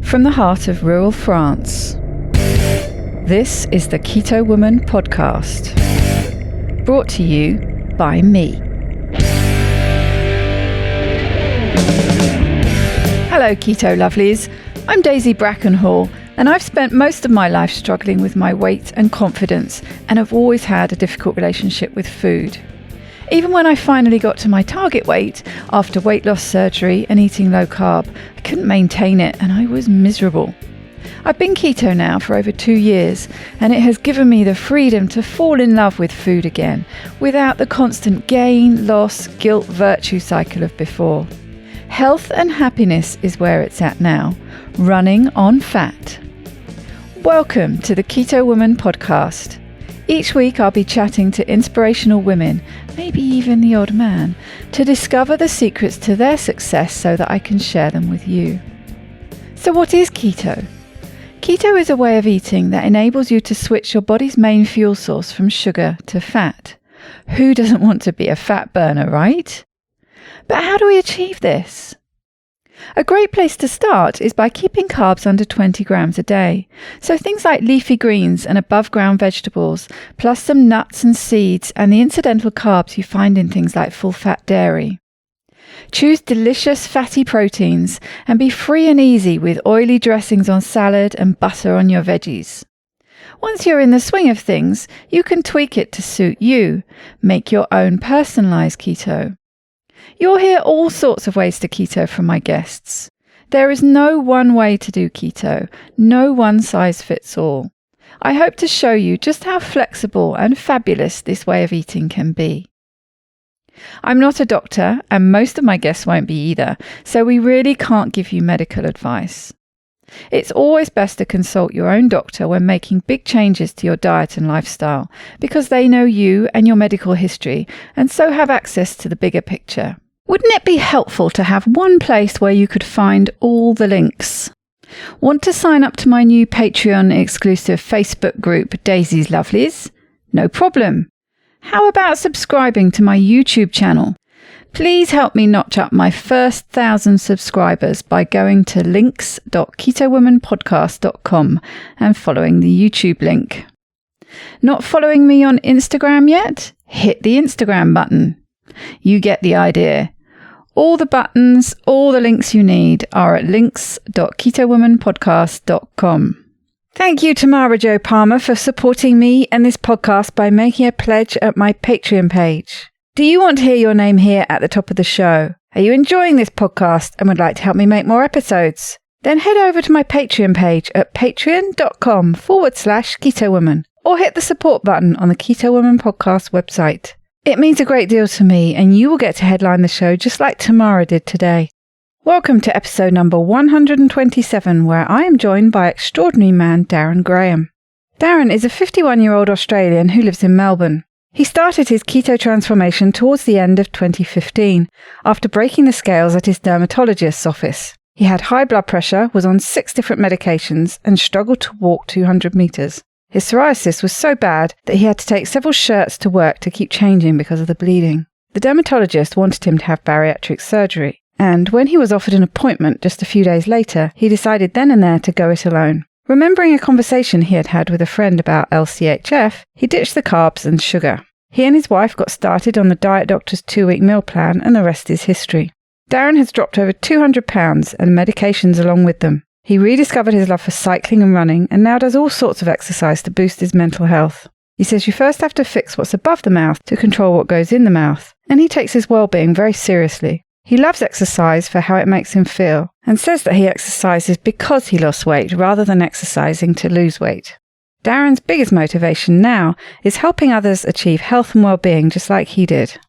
from the heart of rural France. This is the Keto Woman podcast, brought to you by me. Hello Keto Lovelies, I'm Daisy Brackenhall, and I've spent most of my life struggling with my weight and confidence, and have always had a difficult relationship with food. Even when I finally got to my target weight, after weight loss surgery and eating low carb, I couldn't maintain it and I was miserable. I've been keto now for over 2 years, and it has given me the freedom to fall in love with food again, without the constant gain, loss, guilt, virtue cycle of before. Health and happiness is where it's at now, running on fat. Welcome to the Keto Woman podcast. Each week I'll be chatting to inspirational women, maybe even the odd man, to discover the secrets to their success so that I can share them with you. So what is keto? Keto is a way of eating that enables you to switch your body's main fuel source from sugar to fat. Who doesn't want to be a fat burner, right? But how do we achieve this? A great place to start is by keeping carbs under 20 grams a day. So things like leafy greens and above ground vegetables, plus some nuts and seeds and the incidental carbs you find in things like full fat dairy. Choose delicious fatty proteins and be free and easy with oily dressings on salad and butter on your veggies. Once you're in the swing of things, you can tweak it to suit you. Make your own personalized keto. You'll hear all sorts of ways to keto from my guests. There is no one way to do keto, no one size fits all. I hope to show you just how flexible and fabulous this way of eating can be. I'm not a doctor, and most of my guests won't be either, so we really can't give you medical advice. It's always best to consult your own doctor when making big changes to your diet and lifestyle, because they know you and your medical history, and so have access to the bigger picture. Wouldn't it be helpful to have one place where you could find all the links? Want to sign up to my new Patreon exclusive Facebook group, Daisy's Lovelies? No problem. How about subscribing to my YouTube channel? Please help me notch up my first 1,000 subscribers by going to links.ketowomanpodcast.com and following the YouTube link. Not following me on Instagram yet? Hit the Instagram button. You get the idea. All the buttons, all the links you need are at links.ketowomanpodcast.com. Thank you, Tamara Jo Palmer, for supporting me and this podcast by making a pledge at my Patreon page. Do you want to hear your name here at the top of the show? Are you enjoying this podcast and would like to help me make more episodes? Then head over to my Patreon page at patreon.com/KetoWoman or hit the support button on the Keto Woman podcast website. It means a great deal to me, and you will get to headline the show just like Tamara did today. Welcome to episode number 127, where I am joined by extraordinary man Darren Graham. Darren is a 51-year-old Australian who lives in Melbourne. He started his keto transformation towards the end of 2015, after breaking the scales at his dermatologist's office. He had high blood pressure, was on 6 different medications, and struggled to walk 200 metres. His psoriasis was so bad that he had to take several shirts to work to keep changing because of the bleeding. The dermatologist wanted him to have bariatric surgery, and when he was offered an appointment just a few days later, he decided then and there to go it alone. Remembering a conversation he had had with a friend about LCHF, he ditched the carbs and sugar. He and his wife got started on the Diet Doctor's 2-week meal plan, and the rest is history. Darren has dropped over 200 pounds and medications along with them. He rediscovered his love for cycling and running, and now does all sorts of exercise to boost his mental health. He says you first have to fix what's above the mouth to control what goes in the mouth, and he takes his well-being very seriously. He loves exercise for how it makes him feel, and says that he exercises because he lost weight rather than exercising to lose weight. Darren's biggest motivation now is helping others achieve health and well-being just like he did.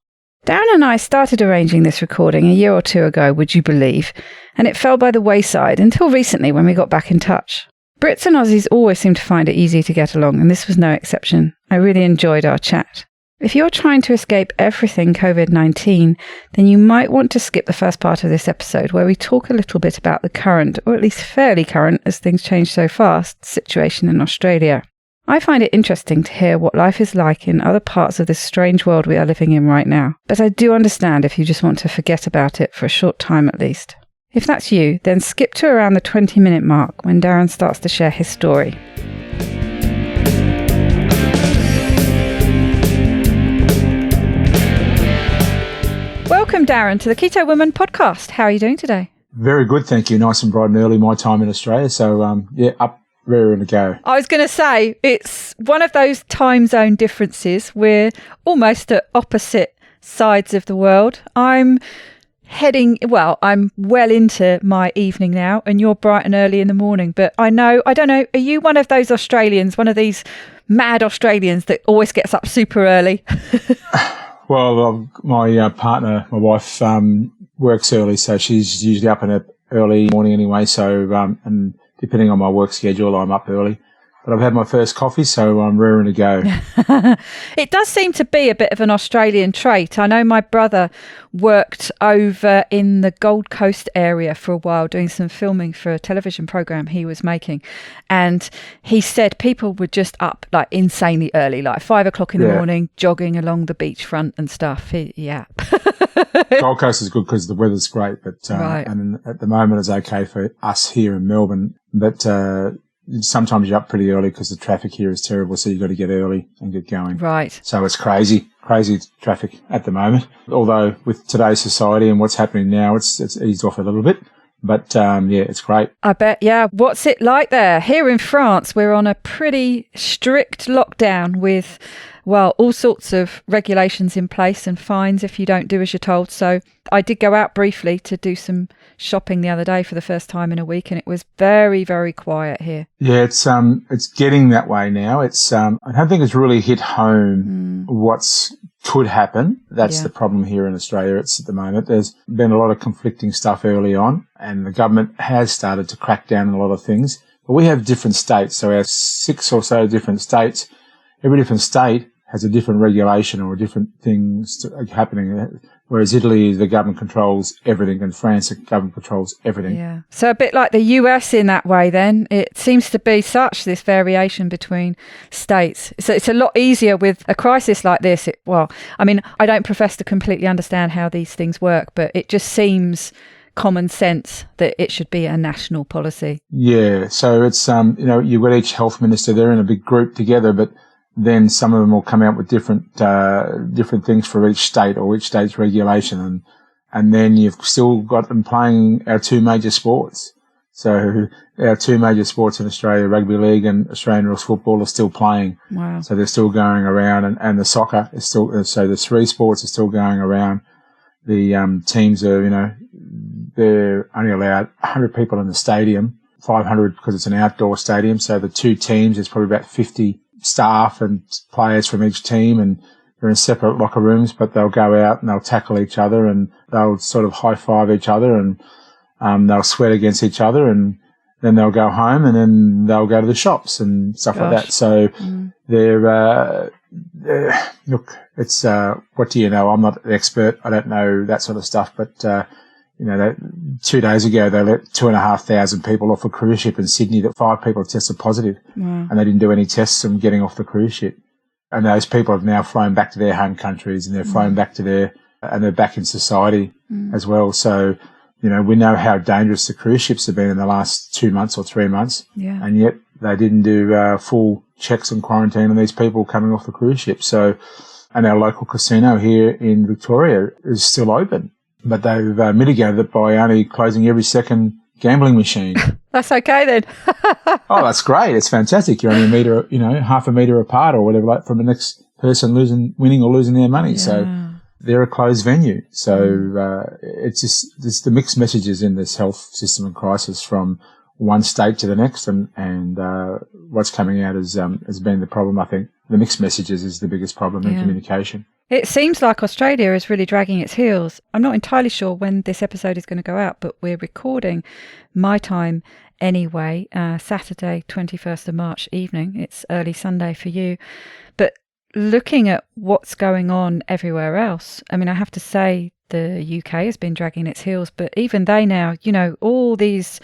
Darren and I started arranging this recording a year or 2 ago, would you believe, and it fell by the wayside until recently when we got back in touch. Brits and Aussies always seem to find it easy to get along, and this was no exception. I really enjoyed our chat. If you're trying to escape everything COVID-19, then you might want to skip the first part of this episode where we talk a little bit about the current, or at least fairly current as things change so fast, situation in Australia. I find it interesting to hear what life is like in other parts of this strange world we are living in right now, but I do understand if you just want to forget about it for a short time at least. If that's you, then skip to around the 20-minute mark when Darren starts to share his story. Welcome, Darren, to the Keto Woman podcast. How are you doing today? Very good, thank you. Nice and bright and early, my time in Australia. So, up, ready to go. I was going to say, it's one of those time zone differences. We're almost at opposite sides of the world. I'm well into my evening now, and you're bright and early in the morning. But I don't know, are you one of those Australians, one of these mad Australians that always gets up super early? Well, my partner, my wife, works early, so she's usually up in the early morning anyway. So, and depending on my work schedule, I'm up early. But I've had my first coffee, so I'm raring to go. It does seem to be a bit of an Australian trait. I know my brother worked over in the Gold Coast area for a while doing some filming for a television program he was making. And he said people were just up like insanely early, like 5 o'clock in the morning, jogging along the beachfront and stuff. Gold Coast is good because the weather's great, but right. And at the moment it's okay for us here in Melbourne. But sometimes you're up pretty early because the traffic here is terrible, so you've got to get early and get going. Right. So it's crazy traffic at the moment. Although with today's society and what's happening now, it's eased off a little bit. But it's great. I bet, yeah. What's it like there? Here in France, we're on a pretty strict lockdown with, all sorts of regulations in place and fines if you don't do as you're told. So I did go out briefly to do some shopping the other day for the first time in a week, and it was very, very quiet here. Yeah, it's getting that way now. It's I don't think it's really hit home what's could happen. That's the problem here in Australia. It's at the moment. There's been a lot of conflicting stuff early on, and the government has started to crack down on a lot of things. But we have different states, so our 6 or so different states. Every different state has a different regulation or different things happening. Whereas Italy, the government controls everything, and France, the government controls everything. Yeah. So a bit like the US in that way then. It seems to be such this variation between states. So it's a lot easier with a crisis like this. I don't profess to completely understand how these things work, but it just seems common sense that it should be a national policy. Yeah. So it's, you've got each health minister, they're in a big group together, but then some of them will come out with different things for each state or each state's regulation. And then you've still got them playing our 2 major sports. So our 2 major sports in Australia, rugby league and Australian rules football, are still playing. Wow. So they're still going around, and the soccer is still, so the 3 sports are still going around. The teams are, they're only allowed 100 people in the stadium, 500 because it's an outdoor stadium. So the 2 teams, there's probably about 50 staff and players from each team, and they're in separate locker rooms, but they'll go out and they'll tackle each other and they'll sort of high five each other, and they'll sweat against each other, and then they'll go home, and then they'll go to the shops and stuff like that. So they're look, it's what do you know? I'm not an expert. I don't know that sort of stuff, but 2 days ago, they let 2,500 people off a cruise ship in Sydney that 5 people tested positive. Wow. And they didn't do any tests from getting off the cruise ship. And those people have now flown back to their home countries, and they're flown back to and they're back in society as well. So, we know how dangerous the cruise ships have been in the last 2 months or 3 months. Yeah. And yet they didn't do full checks and quarantine on these people coming off the cruise ship. So, and our local casino here in Victoria is still open. But they've mitigated it by only closing every second gambling machine. That's okay then. Oh, that's great. It's fantastic. You're only a metre, half a metre apart or whatever, like from the next person winning or losing their money. Yeah. So they're a closed venue. So it's just the mixed messages in this health system and crisis from one state to the next, and what's coming out has been the problem. I think the mixed messages is the biggest problem in communication. It seems like Australia is really dragging its heels. I'm not entirely sure when this episode is going to go out, but we're recording my time anyway, Saturday, 21st of March evening. It's early Sunday for you. But looking at what's going on everywhere else, I mean, I have to say the UK has been dragging its heels, but even they now, all these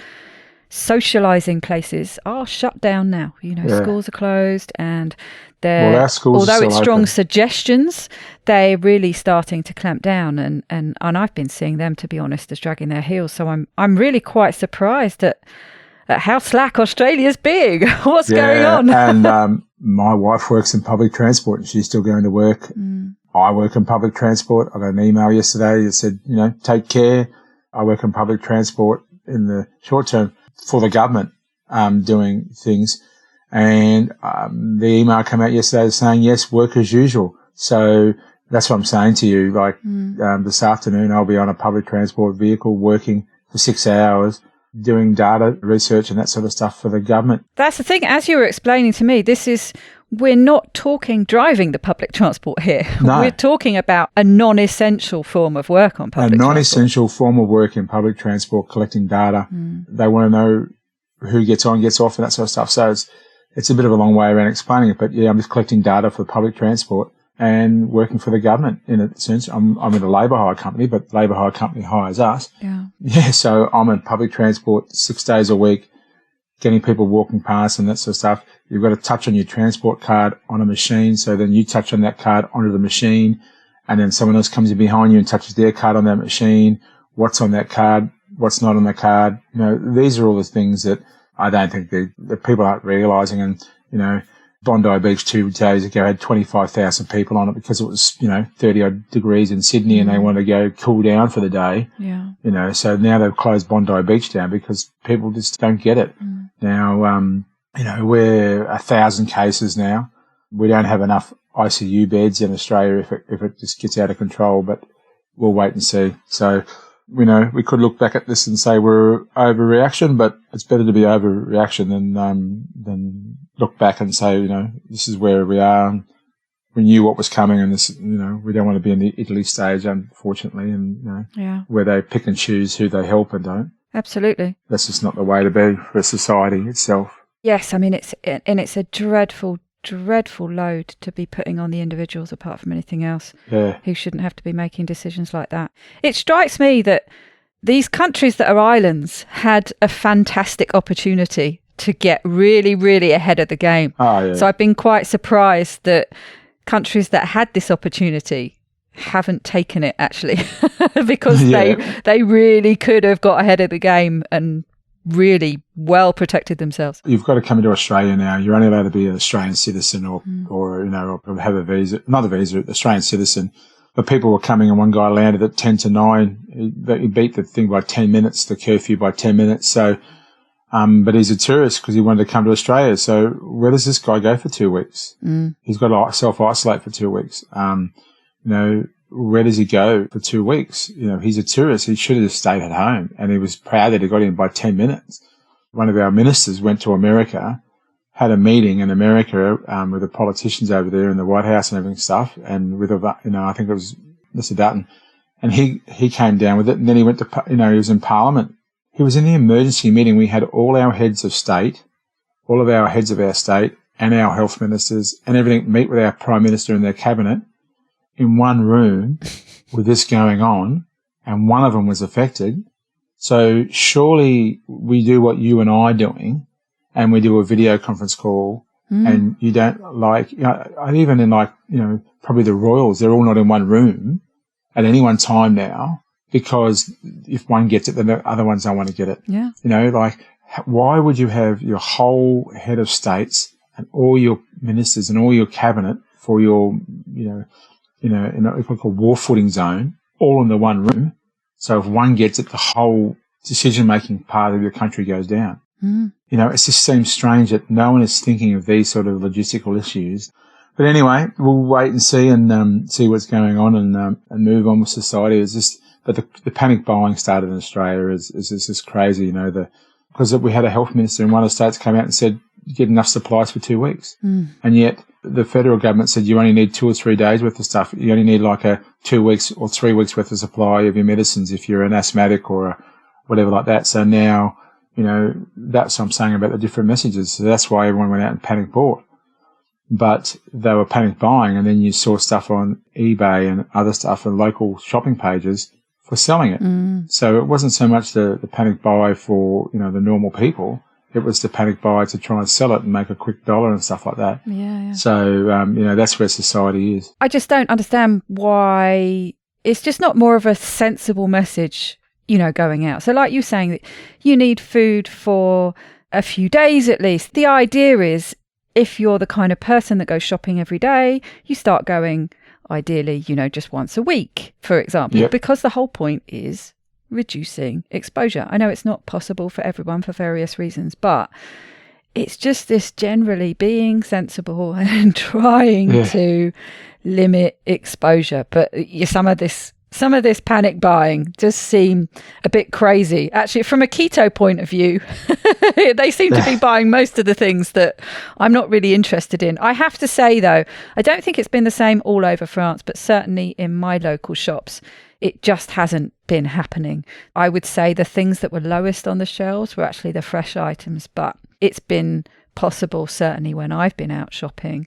socialising places are shut down now. Schools are closed, and although it's strong suggestions, they're really starting to clamp down, and I've been seeing them, to be honest, as dragging their heels. So I'm really quite surprised at how slack Australia's being. What's going on? And my wife works in public transport, and she's still going to work. I work in public transport. I got an email yesterday that said, take care. I work in public transport in the short term for the government, doing things. And the email came out yesterday saying, yes, work as usual. So that's what I'm saying to you. Like this afternoon, I'll be on a public transport vehicle working for 6 hours, doing data research and that sort of stuff for the government. That's the thing. As you were explaining to me, we're not talking driving the public transport here. No. We're talking about a non-essential form of work on public transport. A non-essential form of work in public transport, collecting data. They want to know who gets on, gets off, and that sort of stuff. So it's a bit of a long way around explaining it, but yeah, I'm just collecting data for public transport and working for the government in a sense. I'm in a labour hire company, but the labour hire company hires us. Yeah, so I'm in public transport 6 days a week, getting people walking past and that sort of stuff. You've got to touch on your transport card on a machine, so then you touch on that card onto the machine, and then someone else comes in behind you and touches their card on that machine. What's on that card? What's not on the card? These are all the things that I don't think the people aren't realising. And, Bondi Beach 2 days ago had 25,000 people on it because it was, 30 odd degrees in Sydney and they wanted to go cool down for the day. Yeah. So now they've closed Bondi Beach down because people just don't get it. Now, we're 1,000 cases now. We don't have enough ICU beds in Australia if it just gets out of control, but we'll wait and see. So, we could look back at this and say we're overreaction, but it's better to be overreaction than look back and say, this is where we are. We knew what was coming, and this, we don't want to be in the Italy stage, unfortunately, and where they pick and choose who they help and don't. Absolutely. That's just not the way to be for society itself. Yes, I mean it's a dreadful load to be putting on the individuals, apart from anything else, who shouldn't have to be making decisions like that. It strikes me that these countries that are islands had a fantastic opportunity to get really, really ahead of the game. So I've been quite surprised that countries that had this opportunity haven't taken it, actually, because they really could have got ahead of the game and really well protected themselves. You've got to come into Australia now. You're only allowed to be an Australian citizen or have a visa, not a visa, Australian citizen. But people were coming, and one guy landed at 10 to 9. He beat the thing by 10 minutes, the curfew by 10 minutes. So, but he's a tourist because he wanted to come to Australia. So where does this guy go for 2 weeks? He's got to self-isolate for 2 weeks. Where does he go for 2 weeks? He's a tourist. He should have just stayed at home, and he was proud that he got in by 10 minutes. One of our ministers went to America, had a meeting in America with the politicians over there in the White House and everything stuff, and with I think it was Mr. Dutton, and he came down with it, and then he went to he was in Parliament. He was in the emergency meeting. We had all our heads of state, all of our heads of our state, and our health ministers and everything meet with our Prime Minister and their cabinet in one room with this going on, and one of them was affected. So surely we do what you and I are doing, and we do a video conference call, and you don't even in probably the Royals, they're all not in one room at any one time now, because if one gets it, then the other ones don't want to get it. Yeah. Why would you have your whole head of states and all your ministers and all your cabinet for your, in what we call war footing zone, all in the one room? So if one gets it, the whole decision-making part of your country goes down. It just seems strange that no one is thinking of these sort of logistical issues. But anyway, we'll wait and see see what's going on and move on with society. But the panic buying started in Australia is just crazy, because we had a health minister in one of the states came out and said, get enough supplies for 2 weeks. And yet the federal government said you only need 2 or 3 days worth of stuff. You only need like a 2 weeks or 3 weeks worth of supply of your medicines if you're an asthmatic or whatever like that. So now, that's what I'm saying about the different messages. So that's why everyone went out and panic bought. But they were panic buying, and then you saw stuff on eBay and other stuff and local shopping pages for selling it. So it wasn't so much the panic buy for, the normal people. It was the panic buy to try and sell it and make a quick dollar and stuff like that. Yeah. So, that's where society is. I just don't understand why it's just not more of a sensible message, going out. So like you saying that you need food for a few days at least. The idea is if you're the kind of person that goes shopping every day, you start going ideally, just once a week, for example, because the whole point is reducing exposure. I know it's not possible for everyone for various reasons, but it's just this generally being sensible and trying to limit exposure. But some of this panic buying does seem a bit crazy. Actually, from a keto point of view, they seem to be buying most of the things that I'm not really interested in. I have to say, though, I don't think it's been the same all over France, but certainly in my local shops, it just hasn't been happening. I would say the things that were lowest on the shelves were actually the fresh items, but it's been possible, certainly when I've been out shopping,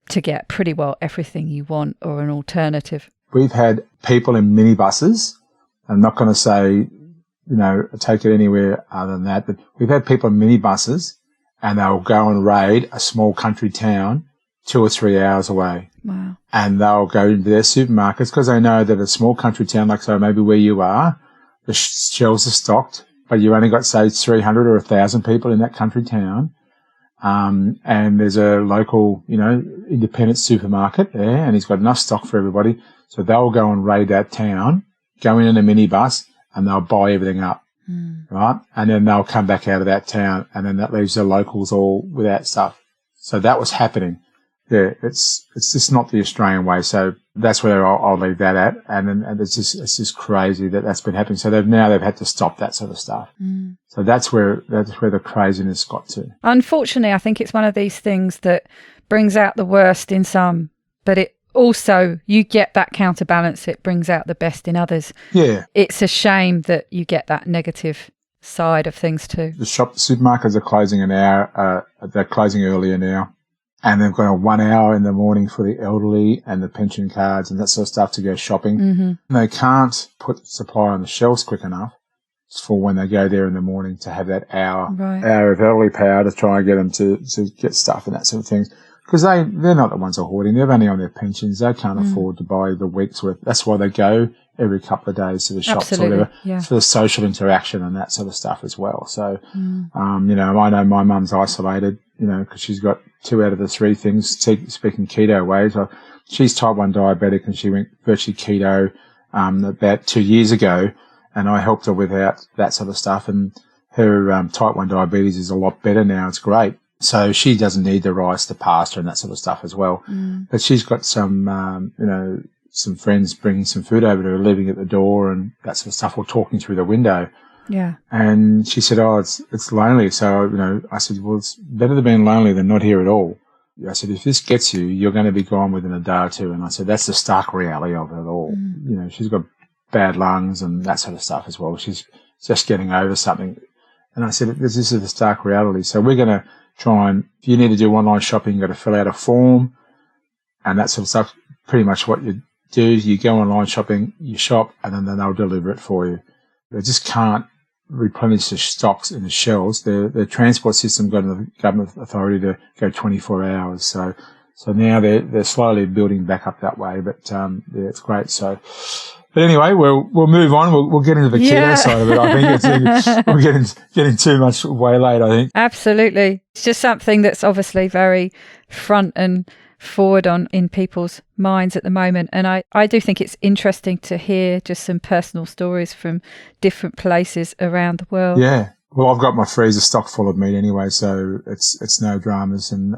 to get pretty well everything you want or an alternative. We've had people in minibuses. I'm not going to say, take it anywhere other than that, but we've had people in minibuses and they'll go and raid a small country town 2 or 3 hours away. Wow. And they'll go into their supermarkets because they know that a small country town, like so maybe where you are, the shelves are stocked, but you only got, say, 300 or 1,000 people in that country town. And there's a local, independent supermarket there, and he's got enough stock for everybody. So they'll go and raid that town, go in a minibus, and they'll buy everything up, right? And then they'll come back out of that town, and then that leaves the locals all without stuff. So that was happening. Yeah, it's just not the Australian way. So that's where I'll leave that at. And it's just crazy that that's been happening. So they've had to stop that sort of stuff. So that's where the craziness got to. Unfortunately, I think it's one of these things that brings out the worst in some, but it also, you get that counterbalance. It brings out the best in others. Yeah. It's a shame that you get that negative side of things too. The supermarkets are closing an hour. They're closing earlier now. And they've got a 1 hour in the morning for the elderly and the pension cards and that sort of stuff to go shopping. Mm-hmm. They can't put supply on the shelves quick enough for when they go there in the morning to have that hour of elderly power to try and get them to get stuff and that sort of things. Because they're not the ones who are hoarding. They're only on their pensions. They can't afford to buy the week's worth. That's why they go every couple of days to the shops or whatever for the social interaction and that sort of stuff as well. So, I know my mum's isolated, because she's got 2 out of the 3 things, speaking keto ways. She's type 1 diabetic and she went virtually keto about 2 years ago, and I helped her without that sort of stuff. And her type 1 diabetes is a lot better now. It's great. So she doesn't need the rice, the pasta and that sort of stuff as well. But she's got some, some friends bringing some food over to her, leaving at the door and that sort of stuff, or talking through the window. Yeah. And she said, it's lonely. So, I said, well, it's better than being lonely than not here at all. I said, if this gets you, you're going to be gone within a day or two. And I said, that's the stark reality of it all. She's got bad lungs and that sort of stuff as well. She's just getting over something. And I said, this is the stark reality. So we're going to try and, if you need to do online shopping, you've got to fill out a form and that sort of stuff. Pretty much what you do is you go online shopping, you shop, and then they'll deliver it for you. They just can't replenish the stocks in the shelves. The transport system got the government authority to go 24 hours. So now they're slowly building back up that way. But it's great. So, but anyway, we'll move on. We'll get into the keto side of it. I think we're getting too much way late, I think. Absolutely. It's just something that's obviously very front and forward in people's minds at the moment. And I do think it's interesting to hear just some personal stories from different places around the world. Yeah. Well, I've got my freezer stocked full of meat anyway, so it's no dramas. And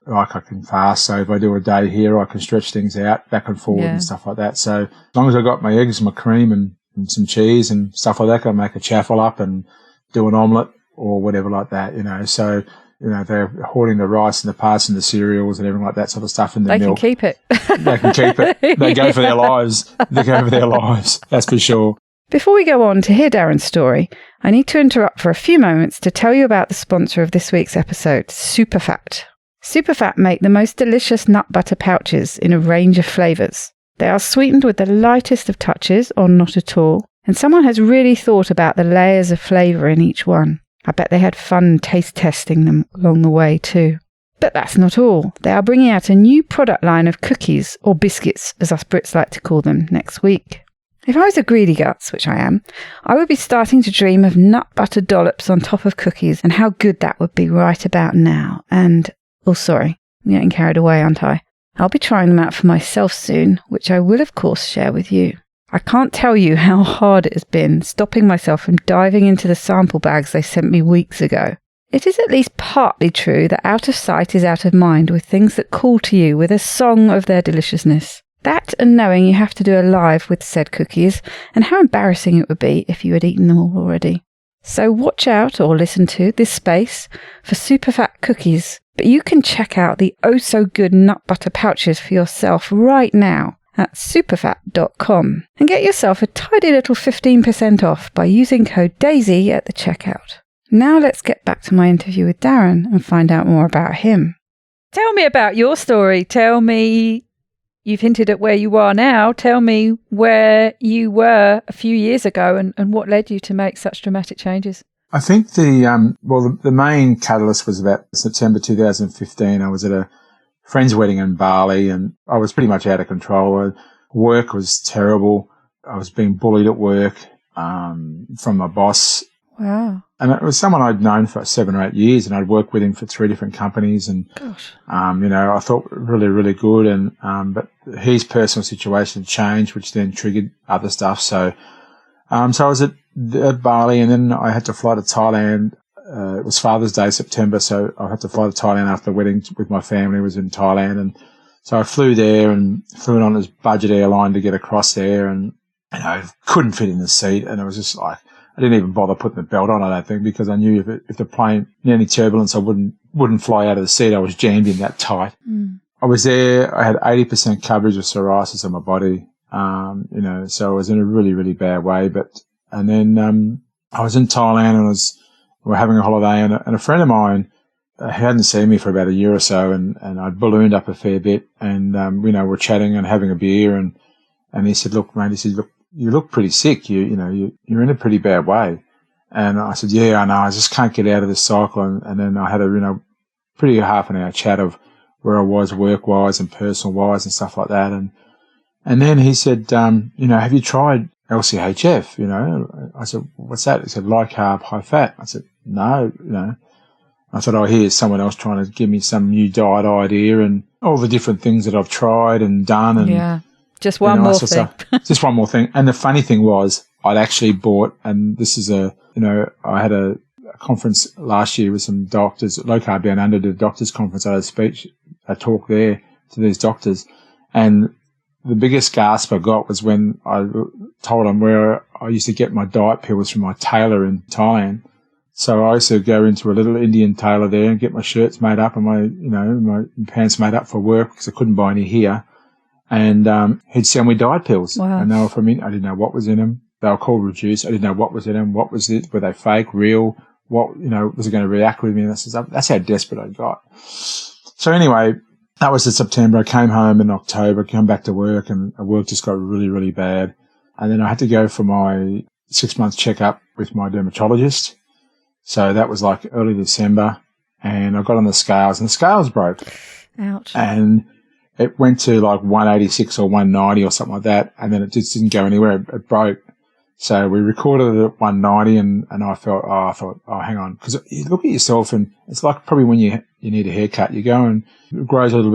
I can fast, so if I do a day here, I can stretch things out back and forward and stuff like that. So as long as I've got my eggs, my cream and some cheese and stuff like that, I can make a chaffle up and do an omelette or whatever like that, So, they're hoarding the rice and the pasta and the cereals and everything like that sort of stuff in the milk. They can keep it. They can keep it. They go for their lives. They go for their lives, that's for sure. Before we go on to hear Darren's story, I need to interrupt for a few moments to tell you about the sponsor of this week's episode, Superfat. Superfat make the most delicious nut butter pouches in a range of flavours. They are sweetened with the lightest of touches, or not at all, and someone has really thought about the layers of flavour in each one. I bet they had fun taste testing them along the way too. But that's not all. They are bringing out a new product line of cookies, or biscuits, as us Brits like to call them, next week. If I was a greedy guts, which I am, I would be starting to dream of nut butter dollops on top of cookies and how good that would be right about now. And, oh sorry, I'm getting carried away, aren't I? I'll be trying them out for myself soon, which I will of course share with you. I can't tell you how hard it has been stopping myself from diving into the sample bags they sent me weeks ago. It is at least partly true that out of sight is out of mind with things that call to you with a song of their deliciousness. That and knowing you have to do a live with said cookies, and how embarrassing it would be if you had eaten them all already. So watch out or listen to this space for super fat cookies, but you can check out the oh so good nut butter pouches for yourself right now at superfat.com and get yourself a tidy little 15% off by using code DAISY at the checkout. Now let's get back to my interview with Darren and find out more about him. Tell me about your story. Tell me, you've hinted at where you are now. Tell me where you were a few years ago and what led you to make such dramatic changes. I think the main catalyst was about September 2015. I was at a friend's wedding in Bali and I was pretty much out of control. Work was terrible. I was being bullied at work from my boss. Wow. And it was someone I'd known for 7 or 8 years, and I'd worked with him for 3 different companies. And, gosh. I thought really, really good. And, but his personal situation changed, which then triggered other stuff. So I was at Bali, and then I had to fly to Thailand. It was Father's Day, September. So I had to fly to Thailand after the wedding with my family. It was in Thailand. And so I flew there and flew on this budget airline to get across there, and, couldn't fit in the seat. And it was just like, I didn't even bother putting the belt on, I don't think, because I knew if the plane in any turbulence, I wouldn't fly out of the seat. I was jammed in that tight. Mm. I was there. I had 80% coverage of psoriasis on my body. So I was in a really, really bad way. And then I was in Thailand and we were having a holiday, and a friend of mine hadn't seen me for about a year or so, and I'd ballooned up a fair bit, and we're chatting and having a beer, and he said, "Look, mate," he said, "Look, you look pretty sick. You're in a pretty bad way." And I said, "Yeah, I know. I just can't get out of this cycle." And then I had a, pretty half an hour chat of where I was work-wise and personal-wise and stuff like that. And then he said, "Have you tried LCHF?" I said, "What's that?" He said, "Low carb, high fat." I said, "No, I thought, here's someone else trying to give me some new diet idea and all the different things that I've tried and done." And yeah. Just one more thing. Just one more thing. And the funny thing was, I'd actually bought, and this is I had a conference last year with some doctors, Low Carb Down Under, the doctors conference. I had a talk there to these doctors. And the biggest gasp I got was when I told them where I used to get my diet pills from my tailor in Thailand. So I used to go into a little Indian tailor there and get my shirts made up and my pants made up for work because I couldn't buy any here. And he'd sell me diet pills. Wow. And they were from I didn't know what was in them. They were called Reduce. I didn't know what was in them. What was it? Were they fake, real? What, was it going to react with me? And that's how desperate I got. So anyway, that was in September. I came home in October, came back to work, and work just got really, really bad. And then I had to go for my 6-month checkup with my dermatologist. So that was like early December, and I got on the scales, and the scales broke. Ouch. And it went to like 186 or 190 or something like that, and then it just didn't go anywhere. It broke. So we recorded it at 190, and I thought, hang on. Because you look at yourself, and it's like probably when you need a haircut. You go and it grows a little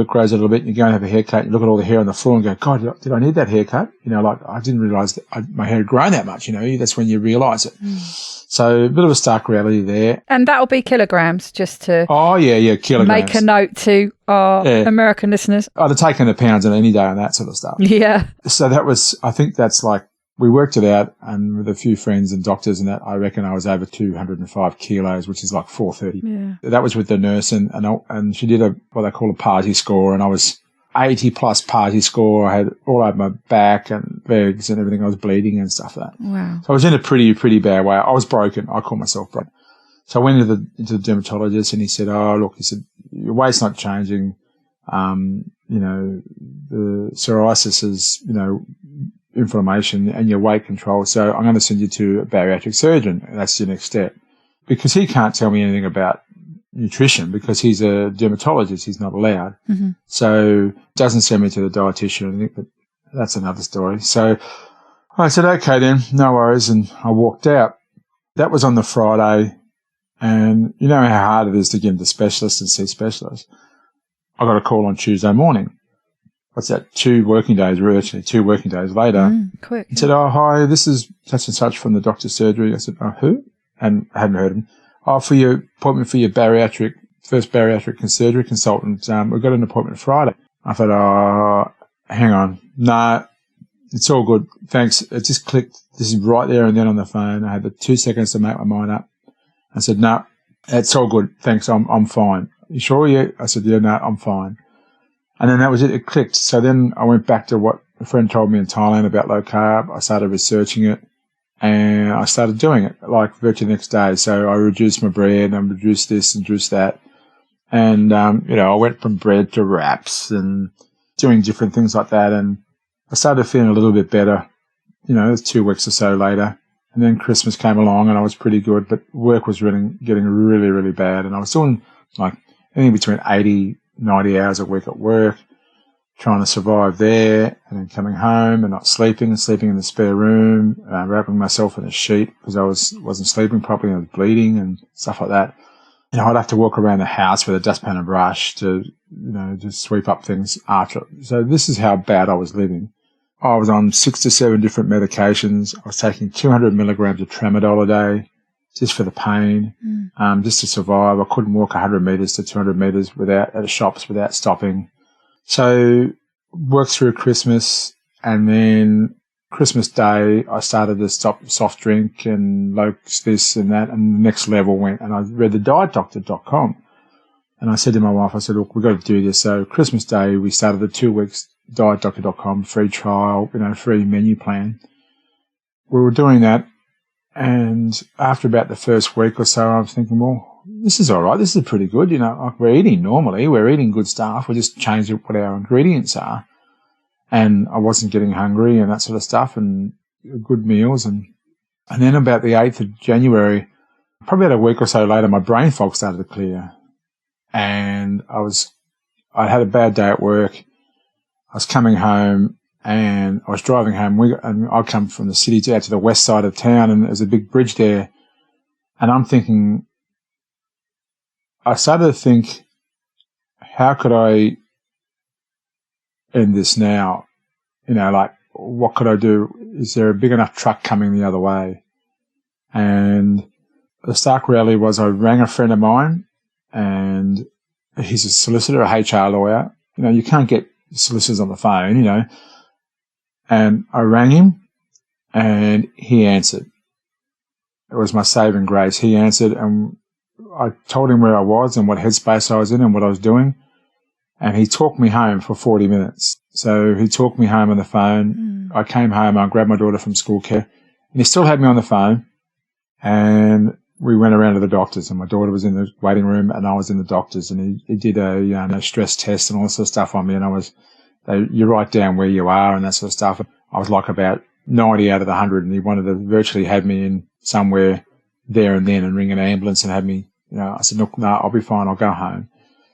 bit, and you go and have a haircut, you look at all the hair on the floor and go, God, did I need that haircut? I didn't realise that my hair had grown that much, that's when you realise it. Mm. So a bit of a stark reality there. And that'll be kilograms, just to kilograms. Make a note to our American listeners. I'd have taken the pounds on any day on that sort of stuff. Yeah. So I think that's like, we worked it out, and with a few friends and doctors and that, I reckon I was over 205 kilos, which is like 430. Yeah. That was with the nurse, and she did what they call a party score, and I was 80 plus party score. I had all over my back and legs and everything. I was bleeding and stuff like that. Wow. So I was in a pretty, pretty bad way. I was broken. I call myself broken. So I went into the dermatologist, and he said, your weight's not changing. The psoriasis is, inflammation and your weight control. So I'm going to send you to a bariatric surgeon. And that's your next step. because he can't tell me anything about nutrition because he's a dermatologist. He's not allowed. Mm-hmm. So doesn't send me to the dietitian or anything, but that's another story. So I said, okay then, no worries. And I walked out. That was on the Friday. And you know how hard it is to get into specialists and see specialists. I got a call on Tuesday morning. What's that? 2 working days later. Quick. He said, oh, hi, this is such and such from the doctor's surgery. I said, oh, who? And I hadn't heard him. Oh, for your appointment for your first bariatric surgery consultant, we've got an appointment Friday. I thought, oh, hang on. No, it's all good. Thanks. It just clicked. This is right there and then on the phone. I had the 2 seconds to make my mind up. I said, no, it's all good. Thanks. I'm fine. You sure? Yeah. I said, yeah, no, I'm fine. And then that was it. It clicked. So then I went back to what a friend told me in Thailand about low carb. I started researching it and I started doing it like virtually the next day. So I reduced my bread and reduced this and reduced that. And, I went from bread to wraps and doing different things like that. And I started feeling a little bit better, it was 2 weeks or so later. And then Christmas came along and I was pretty good, but work was getting really, really bad. And I was doing like anything between 80, 90 hours a week at work, trying to survive there and then coming home and not sleeping and sleeping in the spare room, wrapping myself in a sheet because I wasn't sleeping properly and I was bleeding and stuff like that. I'd have to walk around the house with a dustpan and brush to, just sweep up things after. So this is how bad I was living. I was on 6 to 7 different medications. I was taking 200 milligrams of tramadol a day just for the pain, just to survive. I couldn't walk 100 meters to 200 meters at the shops without stopping. So worked through Christmas, and then Christmas Day, I started to stop soft drink and this and that, and the next level went, and I read the dietdoctor.com. And I said to my wife, I said, look, we've got to do this. So Christmas Day, we started a 2 weeks dietdoctor.com free trial, free menu plan. We were doing that. And after about the first week or so, I was thinking, well, this is all right. This is pretty good. Like we're eating normally. We're eating good stuff. We just changed what our ingredients are. And I wasn't getting hungry and that sort of stuff and good meals. And then about the 8th of January, probably about a week or so later, my brain fog started to clear. And I had a bad day at work. I was coming home and I was driving home. And I come from the city out to the west side of town, and there's a big bridge there. And I'm thinking, I started to think, how could I end this now? What could I do? Is there a big enough truck coming the other way? And the stark reality was I rang a friend of mine, and he's a solicitor, a HR lawyer. You can't get solicitors on the phone, And I rang him and he answered. It was my saving grace. He answered, and I told him where I was and what headspace I was in and what I was doing. And he talked me home for 40 minutes. So he talked me home on the phone. I came home, I grabbed my daughter from school care, and he still had me on the phone. And we went around to the doctors, and my daughter was in the waiting room and I was in the doctors, and he did a stress test and all this sort of stuff on me. And you write down where you are and that sort of stuff. I was like about 90 out of the 100, and he wanted to virtually have me in somewhere there and then and ring an ambulance and have me, I said, look, no, I'll be fine. I'll go home.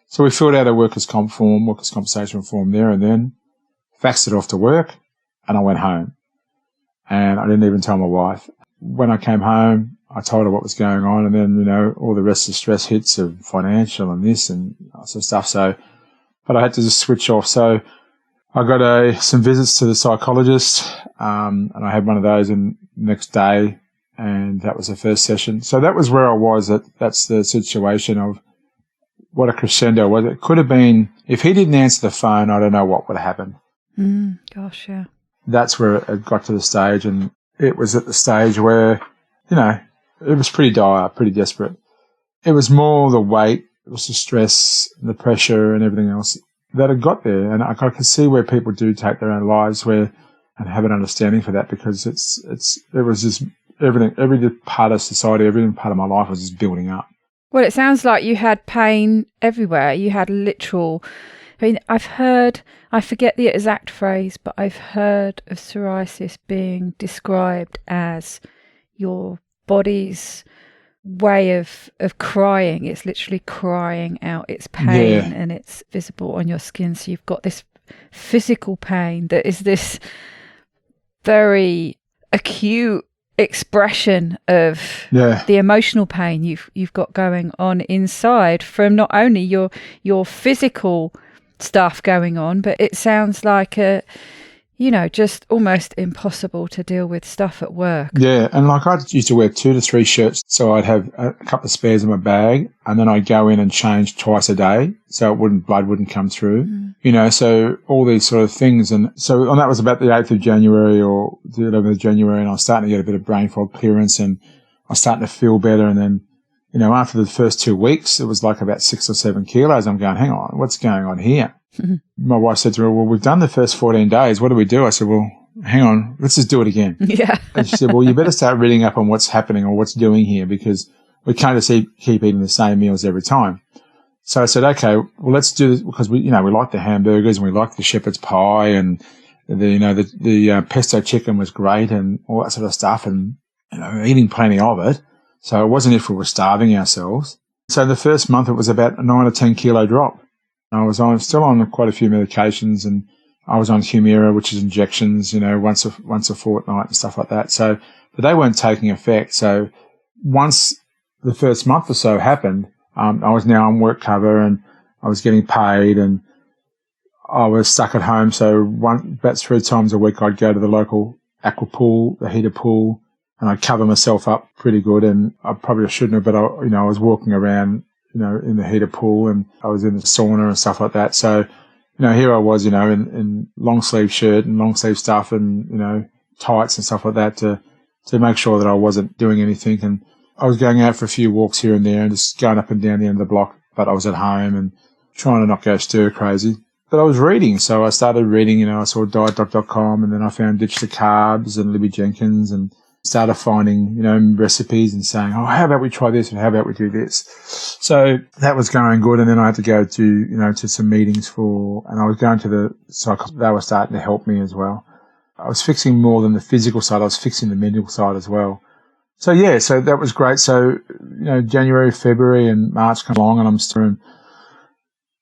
So we filled out a workers' compensation form there and then, faxed it off to work, and I went home. And I didn't even tell my wife. When I came home, I told her what was going on, and then, all the rest of the stress hits of financial and this and that sort of stuff. So, but I had to just switch off. So I got some visits to the psychologist, and I had one of those the next day, and that was the first session. So that was where I was. That's the situation of what a crescendo was. It could have been, if he didn't answer the phone, I don't know what would have happened. Gosh, yeah. That's where it got to the stage, and it was at the stage where, it was pretty dire, pretty desperate. It was more the weight, it was the stress, the pressure and everything else that had got there. And I could see where people do take their own lives and have an understanding for that, because it was just everything, every part of society, every part of my life was just building up. Well, it sounds like you had pain everywhere. You had literal, I've heard, I forget the exact phrase, but I've heard of psoriasis being described as your body's way of crying. It's literally crying out its pain, and it's visible on your skin. So you've got this physical pain that is this very acute expression of the emotional pain you've got going on inside from not only your physical stuff going on, but it sounds like just almost impossible to deal with stuff at work. Yeah, and like I used to wear 2 to 3 shirts, so I'd have a couple of spares in my bag, and then I'd go in and change twice a day, so blood wouldn't come through. So all these sort of things. And so that was about the 8th of January or the 11th of January, and I was starting to get a bit of brain fog clearance, and I was starting to feel better. And then, after the first 2 weeks, it was like about 6 or 7 kilos. I'm going, hang on, what's going on here? My wife said to me, well, we've done the first 14 days. What do we do? I said, well, hang on, let's just do it again. Yeah. And she said, well, you better start reading up on what's happening or what's doing here, because we can't just keep eating the same meals every time. So I said, okay, well, let's do this, because we like the hamburgers and we like the shepherd's pie, and the pesto chicken was great and all that sort of stuff, and, eating plenty of it. So it wasn't if we were starving ourselves. So the first month it was about a 9 or 10 kilo drop. I was still on quite a few medications, and I was on Humira, which is injections, once a fortnight and stuff like that. So, but they weren't taking effect. So once the first month or so happened, I was now on work cover and I was getting paid, and I was stuck at home. So about 3 times a week, I'd go to the local aqua pool, the heated pool, and I'd cover myself up pretty good. And I probably shouldn't have, but I was walking around, in the heated pool, and I was in the sauna and stuff like that. So, here I was, in long sleeve shirt and long sleeve stuff and, tights and stuff like that to make sure that I wasn't doing anything. And I was going out for a few walks here and there and just going up and down the end of the block, but I was at home and trying to not go stir crazy. But I was reading. So I started reading, I saw diet.com, and then I found Ditch the Carbs and Libby Jenkins, and started finding, recipes and saying, oh, how about we try this and how about we do this? So that was going good. And then I had to go to, to some meetings and I was going to the psychologist. They were starting to help me as well. I was fixing more than the physical side. I was fixing the mental side as well. So so that was great. So, January, February and March come along, and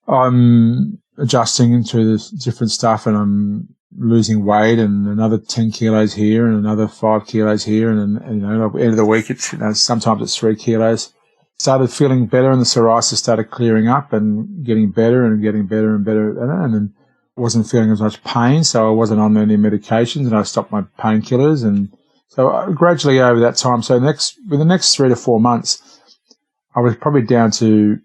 I'm adjusting into this different stuff, and I'm losing weight, and another 10 kilos here and another 5 kilos here. And at the end of the week, it's, sometimes it's 3 kilos. Started feeling better, and the psoriasis started clearing up and getting better and getting better and better. And then wasn't feeling as much pain. So I wasn't on any medications, and I stopped my painkillers. And so gradually over that time, so with the next 3 to 4 months, I was probably down to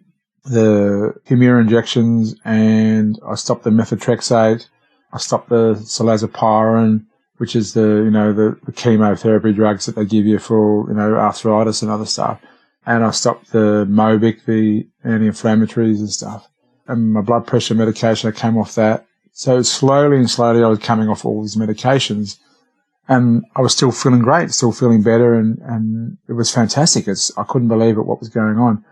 the Humira injections, and I stopped the methotrexate. I stopped the cilazopirin, which is the chemotherapy drugs that they give you for, arthritis and other stuff. And I stopped the Mobic, the anti-inflammatories and stuff. And my blood pressure medication, I came off that. So slowly I was coming off all these medications, and I was still feeling great, still feeling better. And it was fantastic. I couldn't believe it, what was going on.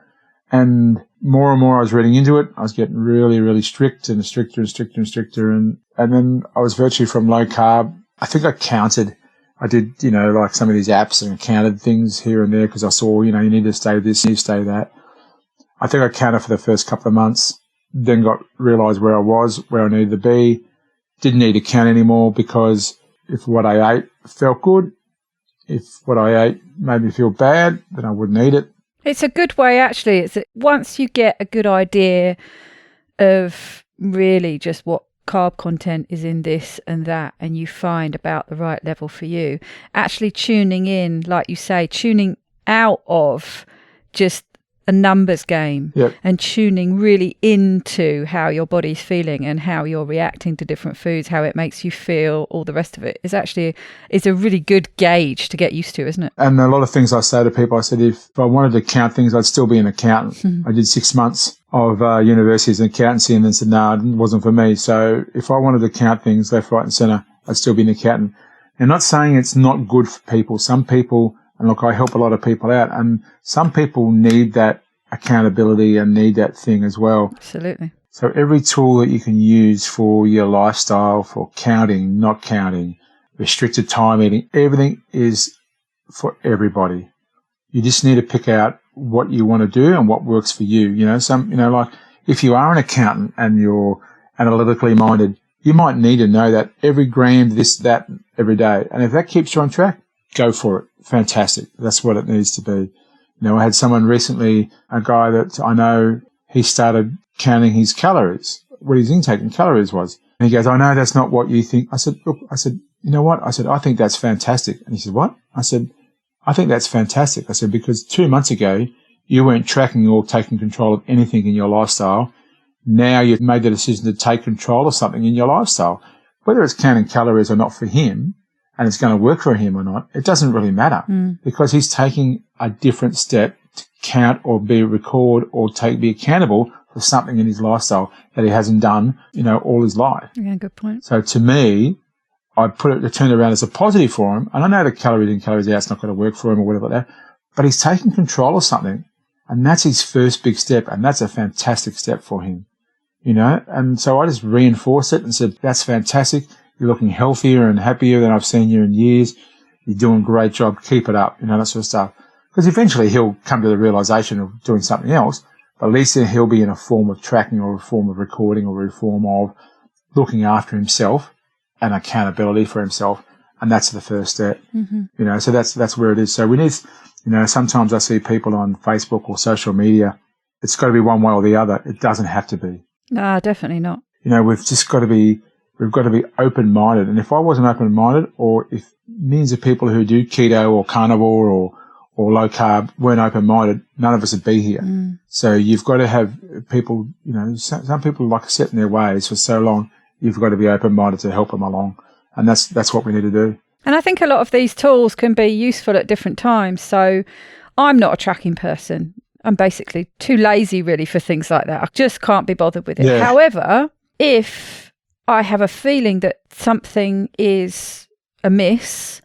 And more I was reading into it, I was getting really, really strict and stricter and stricter and stricter. And then I was virtually from low carb. I think I counted. I did, like some of these apps, and I counted things here and there because I saw, you need to stay this, you need to stay that. I think I counted for the first couple of months, then realised where I was, where I needed to be. Didn't need to count anymore, because if what I ate felt good, if what I ate made me feel bad, then I wouldn't eat it. It's a good way, actually. It's once you get a good idea of really just what carb content is in this and that, and you find about the right level for you, actually tuning in, like you say, tuning out of just a numbers game. Yep. And tuning really into how your body's feeling and how you're reacting to different foods, how it makes you feel, all the rest of it is a really good gauge to get used to, isn't it? And a lot of things I say to people, I said, if I wanted to count things, I'd still be an accountant. Mm-hmm. I did 6 months of university as an accountancy, and then said, no, it wasn't for me. So if I wanted to count things left, right and centre, I'd still be an accountant. And not saying it's not good for people. Some people, and look, I help a lot of people out, and some people need that accountability and need that thing as well. Absolutely. So every tool that you can use for your lifestyle, for counting, not counting, restricted time eating, everything is for everybody. You just need to pick out what you want to do and what works for you. Like if you are an accountant and you're analytically minded, you might need to know that every gram, this, that, every day. And if that keeps you on track, go for it. Fantastic. That's what it needs to be. I had someone recently, a guy that I know, he started counting his calories, what his intake in calories was. And he goes, I know that's not what you think. I said, look, you know what? I said, I think that's fantastic. And he said, what? I said, I think that's fantastic. I said, because 2 months ago, you weren't tracking or taking control of anything in your lifestyle. Now you've made the decision to take control of something in your lifestyle. Whether it's counting calories or not for him, and it's going to work for him or not, it doesn't really matter because he's taking a different step to count or record or be accountable for something in his lifestyle that he hasn't done, all his life. Yeah, good point. So to me, I turned it around as a positive for him. And I know the calories in, calories out, it's not going to work for him or whatever like that, but he's taking control of something. And that's his first big step. And that's a fantastic step for him, And so I just reinforced it and said, that's fantastic. You're looking healthier and happier than I've seen you in years. You're doing a great job. Keep it up, that sort of stuff. Because eventually he'll come to the realization of doing something else, but at least he'll be in a form of tracking or a form of recording or a form of looking after himself and accountability for himself. And that's the first step, so that's where it is. So we need, sometimes I see people on Facebook or social media. It's got to be one way or the other. It doesn't have to be. No, definitely not. We've just got to be, open-minded. And if I wasn't open-minded, or if millions of people who do keto or carnivore or low carb weren't open-minded, none of us would be here. So you've got to have people, some people like set in their ways for so long. You've got to be open-minded to help them along. And that's what we need to do. And I think a lot of these tools can be useful at different times. So I'm not a tracking person. I'm basically too lazy really for things like that. I just can't be bothered with it. Yeah. However, if I have a feeling that something is amiss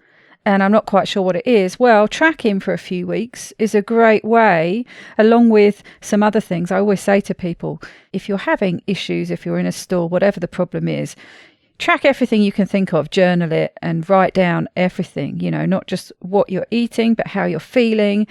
and I'm not quite sure what it is, well, tracking for a few weeks is a great way, along with some other things. I always say to people, if you're having issues, if you're in a store, whatever the problem is, track everything you can think of, journal it and write down everything, not just what you're eating, but how you're feeling.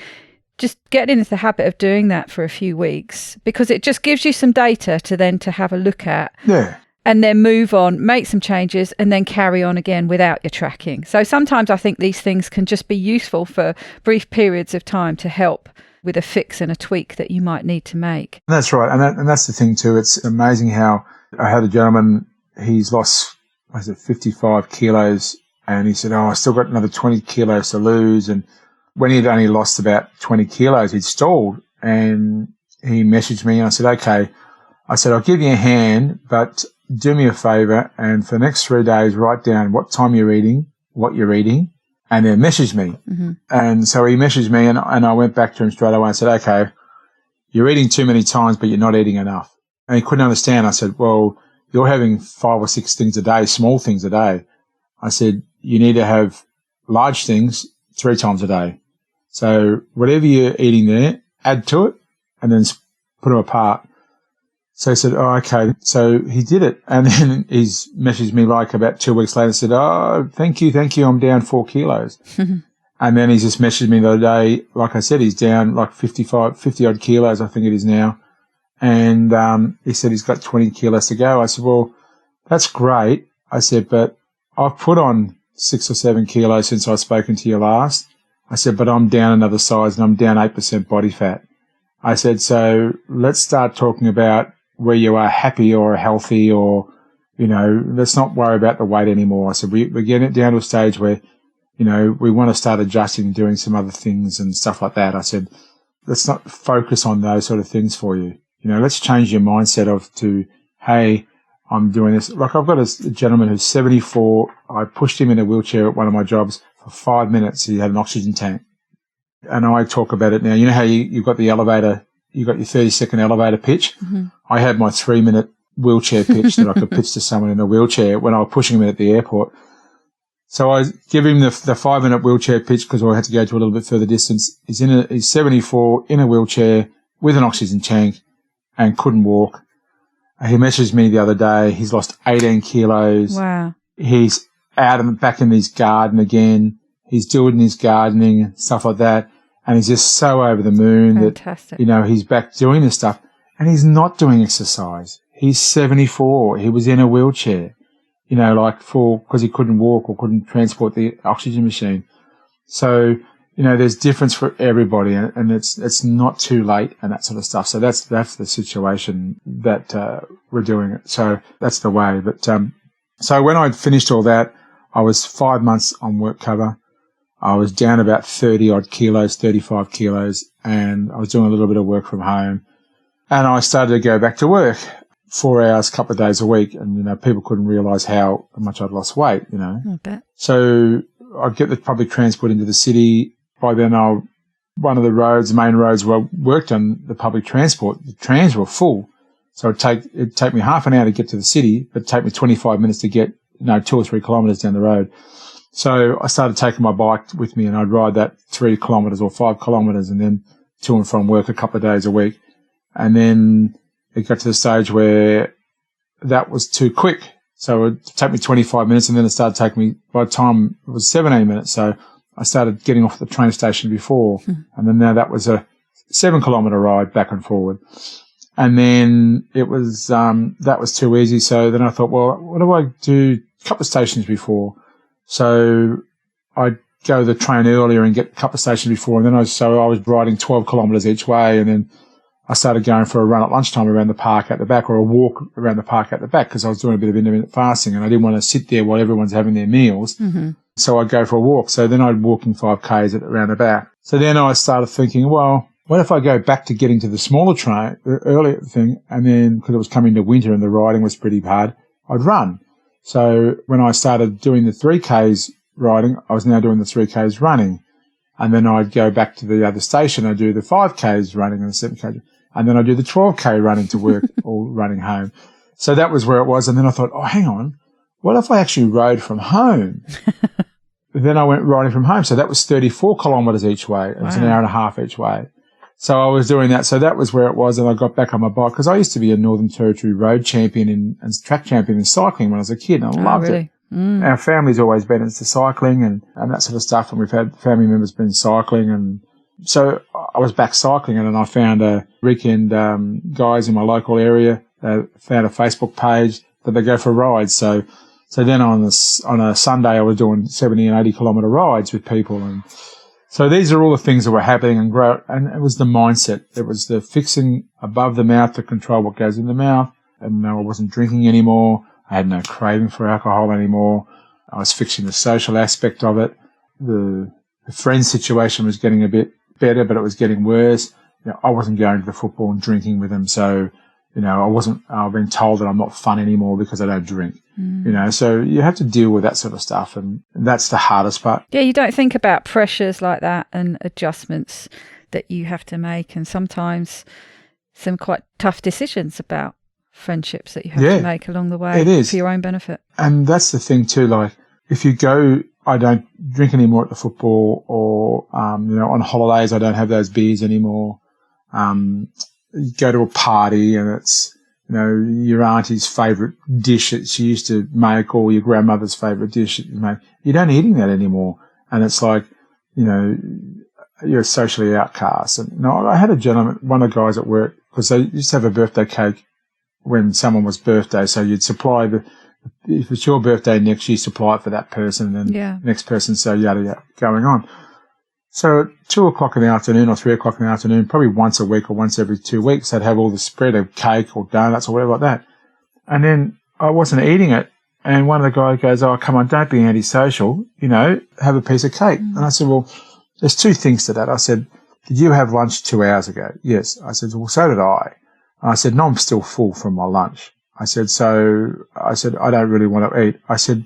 Just get into the habit of doing that for a few weeks, because it just gives you some data to have a look at. Yeah. And then move on, make some changes, and then carry on again without your tracking. So sometimes I think these things can just be useful for brief periods of time to help with a fix and a tweak that you might need to make. That's right. And that's the thing too. It's amazing how I had a gentleman, he's lost, 55 kilos. And he said, I still got another 20 kilos to lose. And when he'd only lost about 20 kilos, he'd stalled. And he messaged me and I said, okay. I said, I'll give you a hand, but do me a favor, and for the next 3 days, write down what time you're eating, what you're eating, and then message me. Mm-hmm. And so he messaged me, and I went back to him straight away and said, okay, you're eating too many times, but you're not eating enough. And he couldn't understand. I said, well, you're having 5 or 6 things a day, small things a day. I said, you need to have large things 3 times a day. So whatever you're eating there, add to it, and then put them apart. So he said, oh, okay. So he did it. And then he's messaged me like about 2 weeks later and said, oh, thank you. I'm down 4 kilos. And then he's just messaged me the other day. Like I said, he's down like 50 odd kilos, I think it is now. And he said he's got 20 kilos to go. I said, well, that's great. I said, but I've put on 6 or 7 kilos since I've spoken to you last. I said, but I'm down another size and I'm down 8% body fat. I said, so let's start talking about where you are happy or healthy, or, let's not worry about the weight anymore. I said, we're getting it down to a stage where, we want to start adjusting and doing some other things and stuff like that. I said, let's not focus on those sort of things for you. Let's change your mindset to, hey, I'm doing this. Like I've got a gentleman who's 74. I pushed him in a wheelchair at one of my jobs for 5 minutes. He had an oxygen tank. And I talk about it now. You know how you've got the elevator, you've got your 30-second elevator pitch. Mm-hmm. I had my 3-minute wheelchair pitch that I could pitch to someone in a wheelchair when I was pushing him in at the airport. So I give him the 5-minute wheelchair pitch because I had to go to a little bit further distance. He's 74 in a wheelchair with an oxygen tank and couldn't walk. He messaged me the other day. He's lost 18 kilos. Wow. He's out and back in his garden again. He's doing his gardening and stuff like that. And he's just so over the moon Fantastic. that, he's back doing this stuff. And he's not doing exercise. He's 74. He was in a wheelchair, because he couldn't walk or couldn't transport the oxygen machine. So, there's difference for everybody, and it's not too late and that sort of stuff. So that's the situation that we're doing it. So that's the way. But so when I'd finished all that, I was 5 months on work cover. I was down about 35 kilos, and I was doing a little bit of work from home. And I started to go back to work 4 hours, a couple of days a week. And, people couldn't realise how much I'd lost weight, I bet. So I'd get the public transport into the city. By then, one of the main roads where I worked on, the public transport, the trams were full. So it'd take me half an hour to get to the city, but it'd take me 25 minutes to get, 2 or 3 kilometres down the road. So I started taking my bike with me, and I'd ride that 3 kilometres or 5 kilometres and then to and from work a couple of days a week. And then it got to the stage where that was too quick. So it would take me 25 minutes, and then it started taking me, by the time it was 17 minutes. So I started getting off the train station before, and then now that was a 7 kilometre ride back and forward. And then it was, that was too easy. So then I thought, well, what do I do? A couple of stations before. So I'd go the train earlier and get a couple of stations before. And then I was riding 12 kilometres each way. And then I started going for a run at lunchtime around the park at the back, or a walk around the park at the back, because I was doing a bit of intermittent fasting and I didn't want to sit there while everyone's having their meals. Mm-hmm. So I'd go for a walk. So then I'd walk in 5Ks around the back. So then I started thinking, well, what if I go back to getting to the smaller train, the earlier thing, and then, because it was coming to winter and the riding was pretty hard, I'd run. So when I started doing the 3Ks riding, I was now doing the 3Ks running. And then I'd go back to the other station. I'd do the 5Ks running and the 7Ks. And then I'd do the 12K running to work or running home. So that was where it was. And then I thought, oh, hang on. What if I actually rode from home? Then I went riding from home. So that was 34 kilometres each way. It was an hour and a half each way. So I was doing that. So that was where it was. And I got back on my bike, because I used to be a Northern Territory road champion and track champion in cycling when I was a kid. And I loved it. Our family's always been into cycling and that sort of stuff. And we've had family members been cycling. And so I was back cycling, and then I found a weekend guys in my local area, found a Facebook page that they go for rides. So then on a Sunday, I was doing 70 and 80 kilometre rides with people. And so these are all the things that were happening and grow. And it was the mindset. It was the fixing above the mouth to control what goes in the mouth. And I wasn't drinking anymore. I had no craving for alcohol anymore. I was fixing the social aspect of it. The friend situation was getting a bit better, but it was getting worse. I wasn't going to the football and drinking with them. So, I've been told that I'm not fun anymore because I don't drink. So you have to deal with that sort of stuff, and that's the hardest part. Yeah, you don't think about pressures like that and adjustments that you have to make, and sometimes some quite tough decisions about friendships that you have to make along the way for your own benefit. And that's the thing too, like if you go, I don't drink anymore at the football, or, on holidays, I don't have those beers anymore. You go to a party and it's, your auntie's favourite dish that she used to make, or your grandmother's favourite dish that you make. You don't eating that anymore. And it's like, you're socially outcast. And I had a gentleman, one of the guys at work, because they used to have a birthday cake when someone was birthday. So you'd supply if it's your birthday next, you supply it for that person, and then next person, so yada yada, going on. So at 2 o'clock in the afternoon or 3 o'clock in the afternoon, probably once a week or once every 2 weeks, I'd have all the spread of cake or donuts or whatever like that. And then I wasn't eating it. And one of the guys goes, oh, come on, don't be antisocial, have a piece of cake. And I said, well, there's two things to that. I said, did you have lunch 2 hours ago? Yes. I said, well, so did I. And I said, no, I'm still full from my lunch. I said, I don't really want to eat. I said,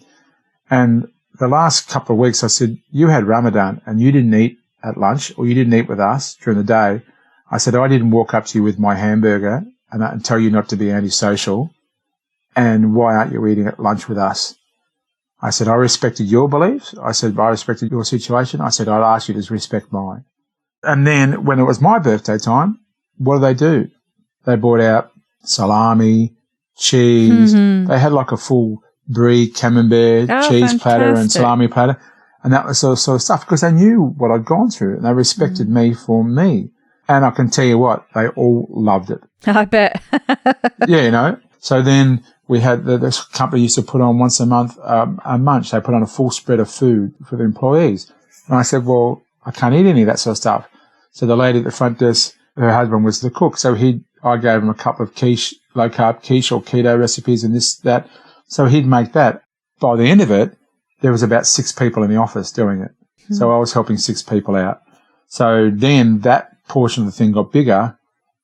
and the last couple of weeks, I said, you had Ramadan and you didn't eat at lunch, or you didn't eat with us during the day. I said, I didn't walk up to you with my hamburger and tell you not to be antisocial. And why aren't you eating at lunch with us? I said, I respected your beliefs. I said, I respected your situation. I said, I'd ask you to respect mine. And then when it was my birthday time, what do? They brought out salami, cheese. Mm-hmm. They had like a full brie camembert cheese platter and salami platter. And that was sort of stuff because they knew what I'd gone through and they respected me for me. And I can tell you what, they all loved it. I bet. Yeah, you know. So then we had this company used to put on once a month a munch. They put on a full spread of food for the employees. And I said, well, I can't eat any of that sort of stuff. So the lady at the front desk, her husband was the cook. So I gave him a couple of quiche, low-carb quiche or keto recipes and this, that. So he'd make that. By the end of it, there was about 6 people in the office doing it. So I was helping 6 people out. So then that portion of the thing got bigger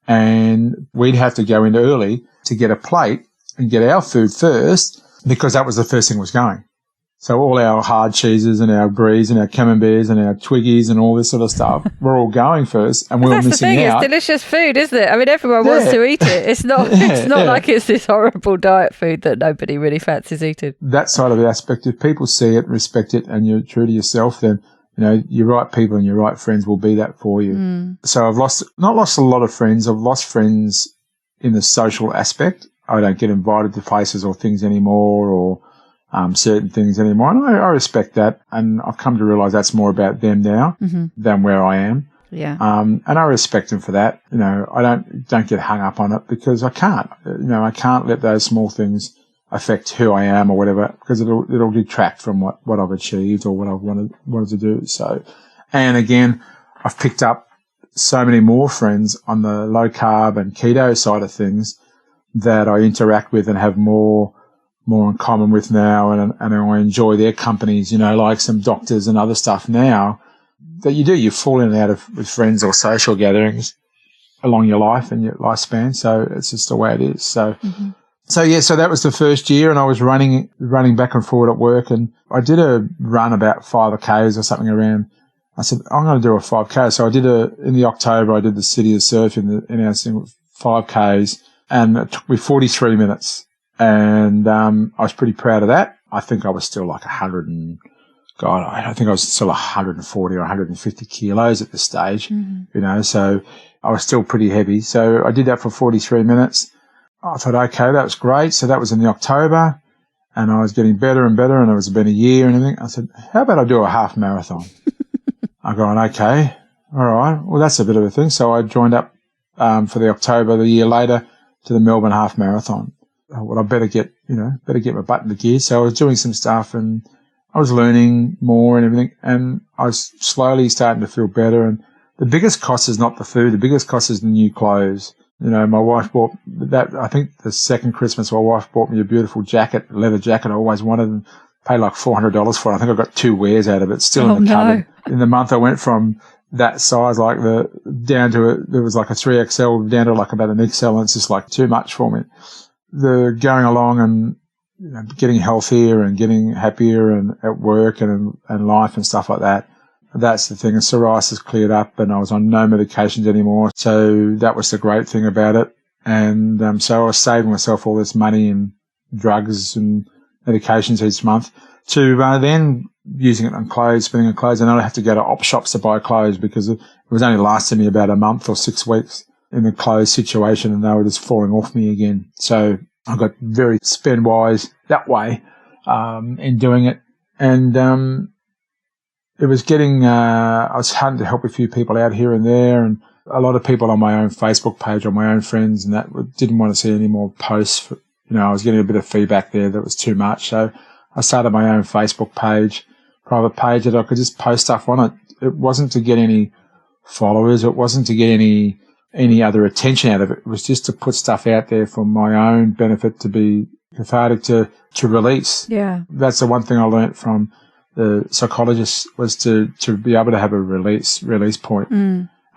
and we'd have to go in early to get a plate and get our food first because that was the first thing was going. So all our hard cheeses and our bries and our camemberts and our twiggies and all this sort of stuff were all going first and we were missing out. That's the thing, it's delicious food, isn't it? I mean, everyone wants to eat it. It's not like it's this horrible diet food that nobody really fancies eating. That side of the aspect, if people see it, respect it and you're true to yourself, then you know, your right people and your right friends will be that for you. So I've not lost a lot of friends. I've lost friends in the social aspect. I don't get invited to places or things anymore or certain things anymore. And I respect that. And I've come to realise that's more about them now than where I am. Yeah. And I respect them for that. You know, I don't get hung up on it because I can't. You know, I can't let those small things affect who I am or whatever because it'll detract from what I've achieved or what I've wanted to do. So, and again, I've picked up so many more friends on the low carb and keto side of things that I interact with and have more in common with now, and I enjoy their companies. You know, like some doctors and other stuff now that you fall in and out of with friends or social gatherings along your life and your lifespan. So it's just the way it is. So. So that was the first year and I was running back and forward at work and I did a run about 5Ks or something around. I said, I'm going to do a 5K. So I did in the October, I did the City of Surf in our 5Ks and it took me 43 minutes and, I was pretty proud of that. I think I was still like I think I was still 140 or 150 kilos at this stage, you know, so I was still pretty heavy. So I did that for 43 minutes. I thought, okay, that was great. So that was in the October and I was getting better and better and it was been a year and everything. I said, how about I do a half marathon? I'm going, okay, all right. Well, that's a bit of a thing. So I joined up for the October, the year later, to the Melbourne Half Marathon. Well, I better get my butt in the gear. So I was doing some stuff and I was learning more and everything and I was slowly starting to feel better. And the biggest cost is not the food. The biggest cost is the new clothes. You know, my wife bought that, I think the second Christmas, my wife bought me a beautiful jacket, leather jacket I always wanted and paid like $400 for it. I think I got 2 wears out of it, still in the cupboard. In the month I went from that size, like down to there was like a 3XL down to like about an XL and it's just like too much for me. The going along and, you know, getting healthier and getting happier and at work and life and stuff like that. That's the thing. And psoriasis cleared up and I was on no medications anymore. So that was the great thing about it. And so I was saving myself all this money and drugs and medications each month to then using it on clothes, spending on clothes. And I don't have to go to op shops to buy clothes because it was only lasting me about a month or 6 weeks in the clothes situation and they were just falling off me again. So I got very spend wise that way in doing it. And it was getting, I was having to help a few people out here and there and a lot of people on my own Facebook page or my own friends and that didn't want to see any more posts. You know, I was getting a bit of feedback there that was too much. So I started my own Facebook page, private page that I could just post stuff on it. It wasn't to get any followers. It wasn't to get any other attention out of it. It was just to put stuff out there for my own benefit to be cathartic to release. Yeah. That's the one thing I learned from the psychologist was to be able to have a release point.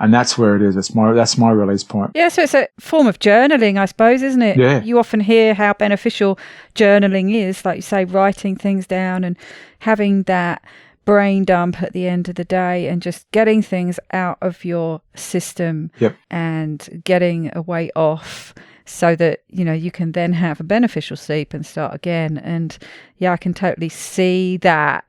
And that's where it is. That's my release point. Yeah, so it's a form of journaling, I suppose, isn't it? Yeah. You often hear how beneficial journaling is, like you say, writing things down and having that brain dump at the end of the day and just getting things out of your system and getting a weight off so that, you know, you can then have a beneficial sleep and start again. And yeah, I can totally see that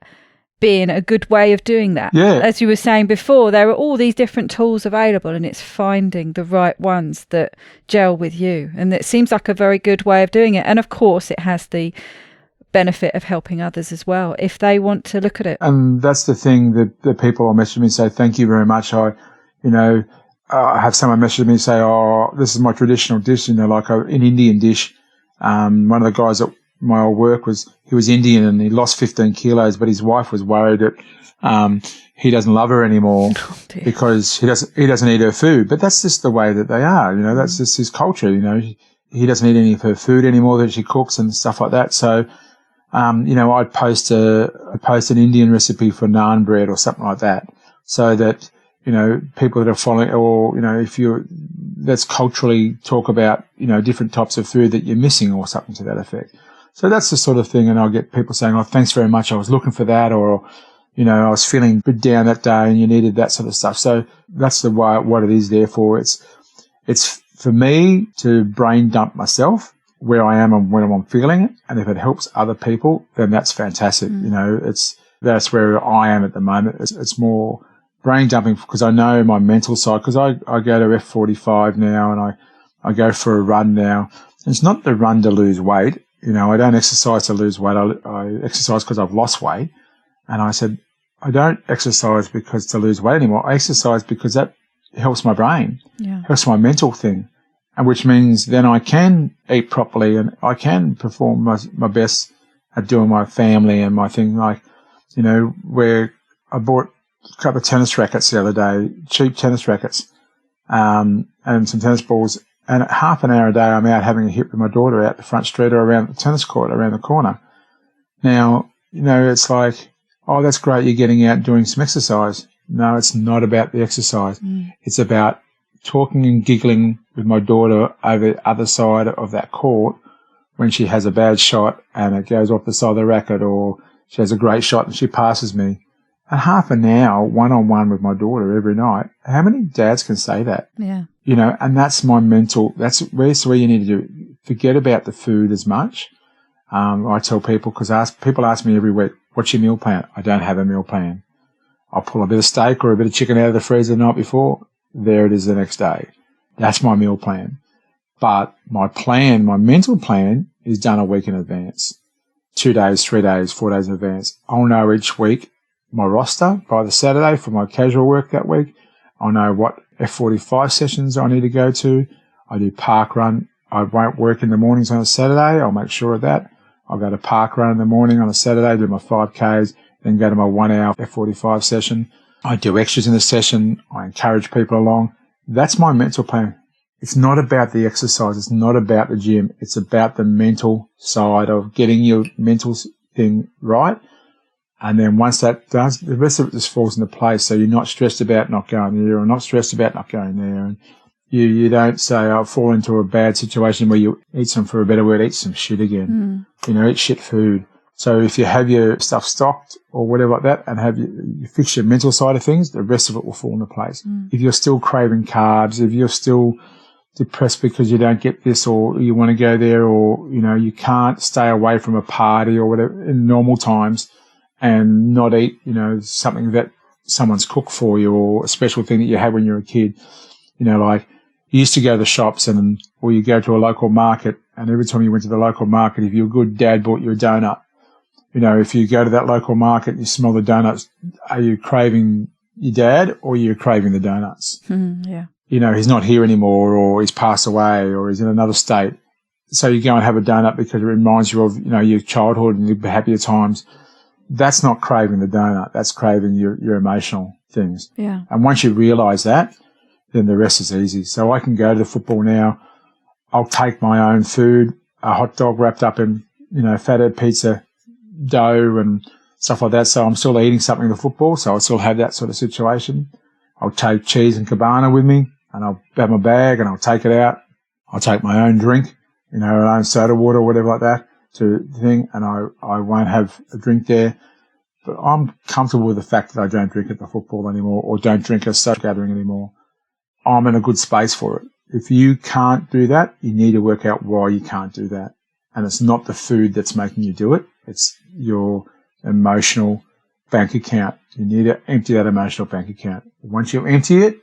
being a good way of doing that. Yeah. As you were saying before, there are all these different tools available and it's finding the right ones that gel with you. And it seems like a very good way of doing it. And of course, it has the benefit of helping others as well, if they want to look at it. And that's the thing that the people will message me and say, thank you very much. I have someone message me and say, oh, this is my traditional dish, like an Indian dish. One of the guys at my old work he was Indian and he lost 15 kilos, but his wife was worried that he doesn't love her anymore because he doesn't eat her food. But that's just the way that they are, that's just his culture, He doesn't eat any of her food anymore that she cooks and stuff like that. So, I'd post an Indian recipe for naan bread or something like that, so that, people that are following, or, let's culturally talk about, different types of food that you're missing or something to that effect. So that's the sort of thing. And I'll get people saying, oh, thanks very much. I was looking for that, or, I was feeling a bit down that day and you needed that sort of stuff. So that's what it is there for. It's for me to brain dump myself where I am and when I'm feeling it. And if it helps other people, then that's fantastic. That's where I am at the moment. It's more brain dumping because I know my mental side, because I go to F45 now and I go for a run now. And it's not the run to lose weight. I don't exercise to lose weight. I exercise because I've lost weight. And I said, I don't exercise because to lose weight anymore. I exercise because that helps my brain, helps my mental thing. And which means then I can eat properly and I can perform my best at doing my family and my thing. Like, where I bought a couple of tennis rackets the other day, cheap tennis rackets, and some tennis balls. And at half an hour a day, I'm out having a hit with my daughter out the front street or around the tennis court around the corner. Now, it's like, oh, that's great. You're getting out and doing some exercise. No, it's not about the exercise. It's about talking and giggling with my daughter over the other side of that court when she has a bad shot and it goes off the side of the racket, or she has a great shot and she passes me. And half an hour one-on-one with my daughter every night. How many dads can say that? Yeah. And that's my mental, that's where you need to do. Forget about the food as much. I tell people, because people ask me every week, what's your meal plan? I don't have a meal plan. I'll pull a bit of steak or a bit of chicken out of the freezer the night before. There it is the next day. That's my meal plan. But my mental plan is done a week in advance. 2 days, 3 days, 4 days in advance. I'll know each week my roster by the Saturday for my casual work that week. I'll know what F45 sessions I need to go to. I do park run. I won't work in the mornings on a Saturday. I'll make sure of that. I'll go to park run in the morning on a Saturday, do my 5Ks, then go to my 1 hour F45 session. I do extras in the session. I encourage people along. That's my mental plan. It's not about the exercise. It's not about the gym. It's about the mental side of getting your mental thing right. And then once that does, the rest of it just falls into place. So you're not stressed about not going there or not stressed about not going there. And you don't say, I'll fall into a bad situation where you eat some, for a better word, eat some shit again. Eat shit food. So if you have your stuff stocked or whatever like that and you fix your mental side of things, the rest of it will fall into place. If you're still craving carbs, if you're still depressed because you don't get this or you want to go there, or, you can't stay away from a party or whatever in normal times and not eat, something that someone's cooked for you or a special thing that you had when you were a kid. Like you used to go to the shops or you go to a local market, and every time you went to the local market, if you're a good dad, bought you a donut. If you go to that local market and you smell the donuts, are you craving your dad or are you craving the donuts? Yeah. He's not here anymore, or he's passed away, or he's in another state. So you go and have a donut because it reminds you of, your childhood and your happier times. That's not craving the donut. That's craving your emotional things. Yeah. And once you realize that, then the rest is easy. So I can go to the football now. I'll take my own food, a hot dog wrapped up in, fathead pizza dough and stuff like that. So I'm still eating something in the football. So I'll still have that sort of situation. I'll take cheese and cabana with me, and I'll have my bag and I'll take it out. I'll take my own drink, our own soda water or whatever like that to the thing. And I won't have a drink there. But I'm comfortable with the fact that I don't drink at the football anymore or don't drink at a social gathering anymore. I'm in a good space for it. If you can't do that, you need to work out why you can't do that. And it's not the food that's making you do it. It's your emotional bank account. You need to empty that emotional bank account. Once you empty it,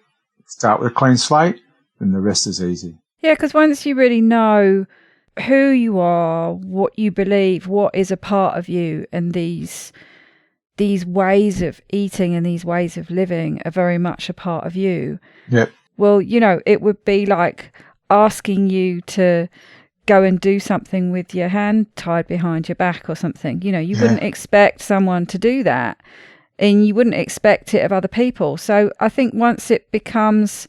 start with a clean slate, then the rest is easy. Yeah, because once you really know who you are, what you believe, what is a part of you, and these ways of eating and these ways of living are very much a part of you. Yep. Well, it would be like asking you to go and do something with your hand tied behind your back or something. You wouldn't expect someone to do that, and you wouldn't expect it of other people. So I think once it becomes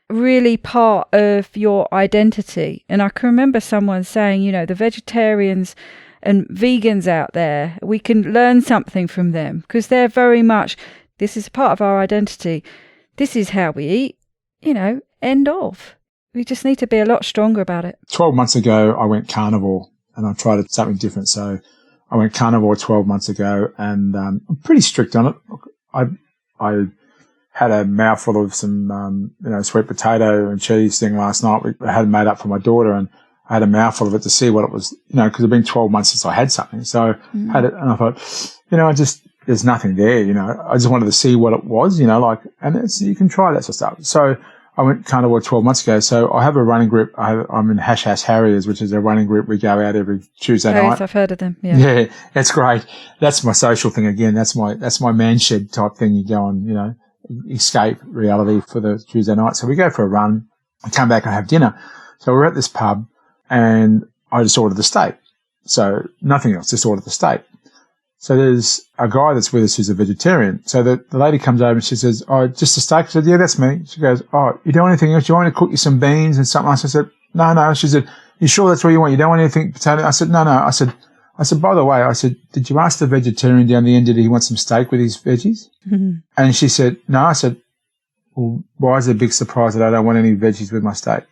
really part of your identity, and I can remember someone saying, the vegetarians and vegans out there, we can learn something from them because they're very much, this is part of our identity. This is how we eat, end of. We just need to be a lot stronger about it. 12 months ago, I went carnivore and I tried something different. So I went carnivore 12 months ago and I'm pretty strict on it. I had a mouthful of some, sweet potato and cheese thing last night. I had it made up for my daughter and I had a mouthful of it to see what it was, because it'd been 12 months since I had something. So I had it and I thought, there's nothing there, I just wanted to see what it was, and you can try that sort of stuff. So I went carnivore 12 months ago. So I have a running group. I'm in Hash Harriers, which is a running group. We go out every Tuesday night. I've heard of them. Yeah. Yeah, that's great. That's my social thing again. That's my man shed type thing. You go on, escape reality for the Tuesday night. So we go for a run. I come back and have dinner. So we're at this pub and I just ordered the steak. So nothing else, just ordered the steak. So there's a guy that's with us who's a vegetarian. So the lady comes over and she says, "Oh, just a steak?" I said, "Yeah, that's me." She goes, "Oh, you don't want anything else? You want me to cook you some beans and something else?" I said, No. She said, "You sure that's what you want? You don't want anything potato?" I said, No. I said, "By the way," I said, "did you ask the vegetarian down the end, did he want some steak with his veggies?" Mm-hmm. And she said, "No." I said, "Well, why is it a big surprise that I don't want any veggies with my steak?"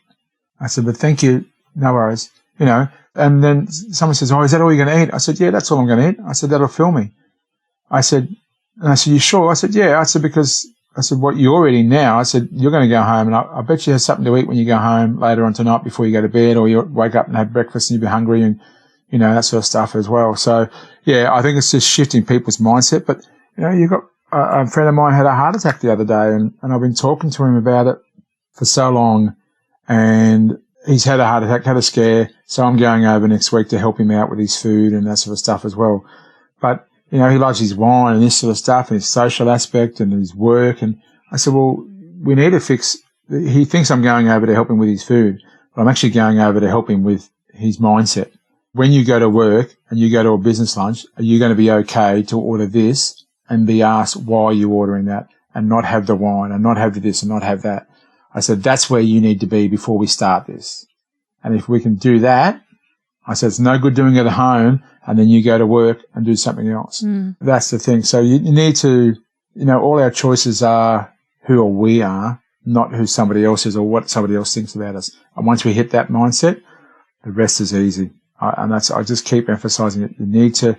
I said, "But thank you. No worries." And then someone says, "Oh, is that all you're going to eat?" I said, "Yeah, that's all I'm going to eat." I said, "That'll fill me." I said, "You sure?" I said, "Yeah." I said, "Because," I said, "what you're eating now," I said, "you're going to go home and I bet you have something to eat when you go home later on tonight before you go to bed, or you wake up and have breakfast and you'll be hungry and, that sort of stuff as well." So, yeah, I think it's just shifting people's mindset. But, you've got a friend of mine had a heart attack the other day and I've been talking to him about it for so long and he's had a heart attack, had a scare. So I'm going over next week to help him out with his food and that sort of stuff as well. But, he loves his wine and this sort of stuff and his social aspect and his work. And I said, well, we need to fix, he thinks I'm going over to help him with his food, but I'm actually going over to help him with his mindset. When you go to work and you go to a business lunch, are you going to be okay to order this and be asked why are you ordering that and not have the wine and not have this and not have that? I said, that's where you need to be before we start this. And if we can do that, I said, it's no good doing it at home and then you go to work and do something else. Mm. That's the thing. So you need to, all our choices are who we are, not who somebody else is or what somebody else thinks about us. And once we hit that mindset, the rest is easy. I just keep emphasizing it. You need to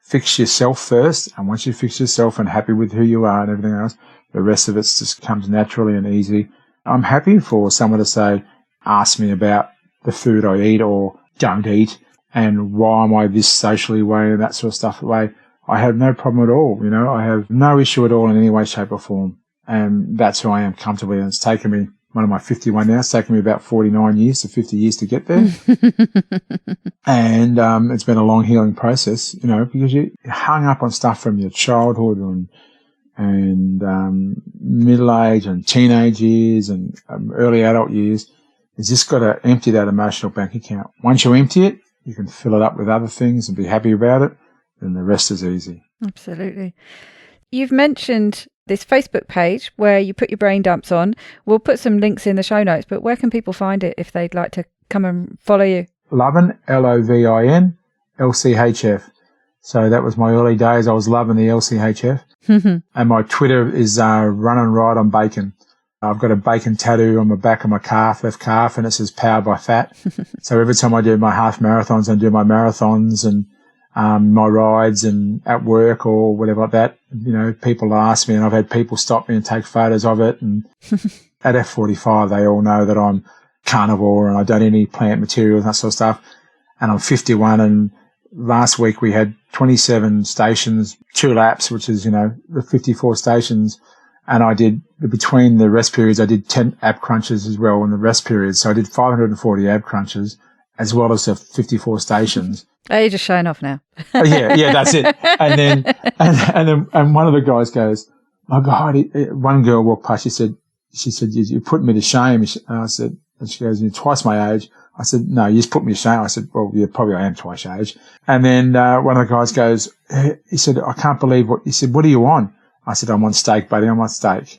fix yourself first. And once you fix yourself and happy with who you are and everything else, the rest of it just comes naturally and easy. I'm happy for someone to say, ask me about the food I eat or don't eat and why am I this socially way and that sort of stuff way. I have no problem at all. I have no issue at all in any way, shape or form. And that's who I am comfortably. And it's taken me, one of my 51 now, it's taken me about 49 years to 50 years to get there. And it's been a long healing process, because you're hung up on stuff from your childhood and middle age and teenage years and early adult years. You just got to empty that emotional bank account. Once you empty it, you can fill it up with other things and be happy about it. Then the rest is easy. Absolutely. You've mentioned this Facebook page where you put your brain dumps on. We'll put some links in the show notes, but where can people find it if they'd like to come and follow you? Lovin, Lovin, LCHF. So that was my early days. I was loving the LCHF. And my Twitter is Run and Ride on Bacon. I've got a bacon tattoo on the back of my calf, left calf, and it says powered by fat. So every time I do my half marathons and do my marathons and my rides and at work or whatever like that, people ask me and I've had people stop me and take photos of it. And at F45, they all know that I'm carnivore and I don't eat any plant materials and that sort of stuff. And I'm 51 and last week we had 27 stations, 2 laps, which is, the 54 stations. And I did, between the rest periods, I did 10 ab crunches as well in the rest periods. So I did 540 ab crunches as well as the 54 stations. Oh, you're just showing off now. Yeah, that's it. And then one of the guys goes, "My God!" One girl walked past. She said, "You put me to shame." And I said, and she goes, "You're twice my age." I said, "No, you just put me to shame." I said, "Well, yeah, probably I am twice your age." And then one of the guys goes, he said, "I can't believe what." He said, "What are you on?" I said, "I'm on steak, buddy. I'm on steak."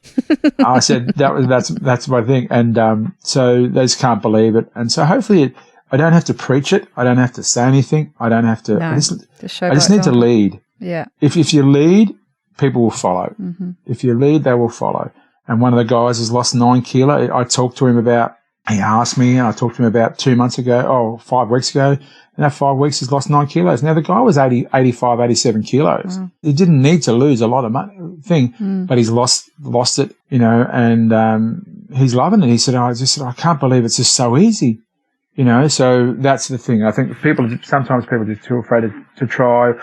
I said, that's my thing. And so they just can't believe it. And so hopefully I don't have to preach it. I don't have to say anything. I don't have to. No, I just need to lead. Yeah. If you lead, people will follow. Mm-hmm. If you lead, they will follow. And one of the guys has lost 9 kilos. I talked to him about. He asked me, and I talked to him about 5 weeks ago. And that 5 weeks, he's lost 9 kilos. Now, the guy was 85, 87 kilos. Mm. He didn't need to lose a lot of money, but he's lost it, and he's loving it. He said, I can't believe it's just so easy, so that's the thing. I think sometimes people are just too afraid to try,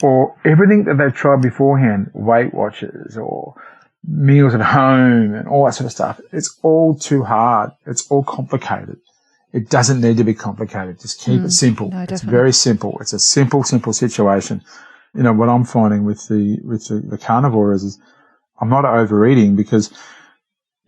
or everything that they've tried beforehand, Weight Watchers or meals at home and all that sort of stuff. It's all too hard. It's all complicated. It doesn't need to be complicated. Just keep it simple. No, it's very simple. It's a simple situation. What I'm finding with the carnivore is I'm not overeating because,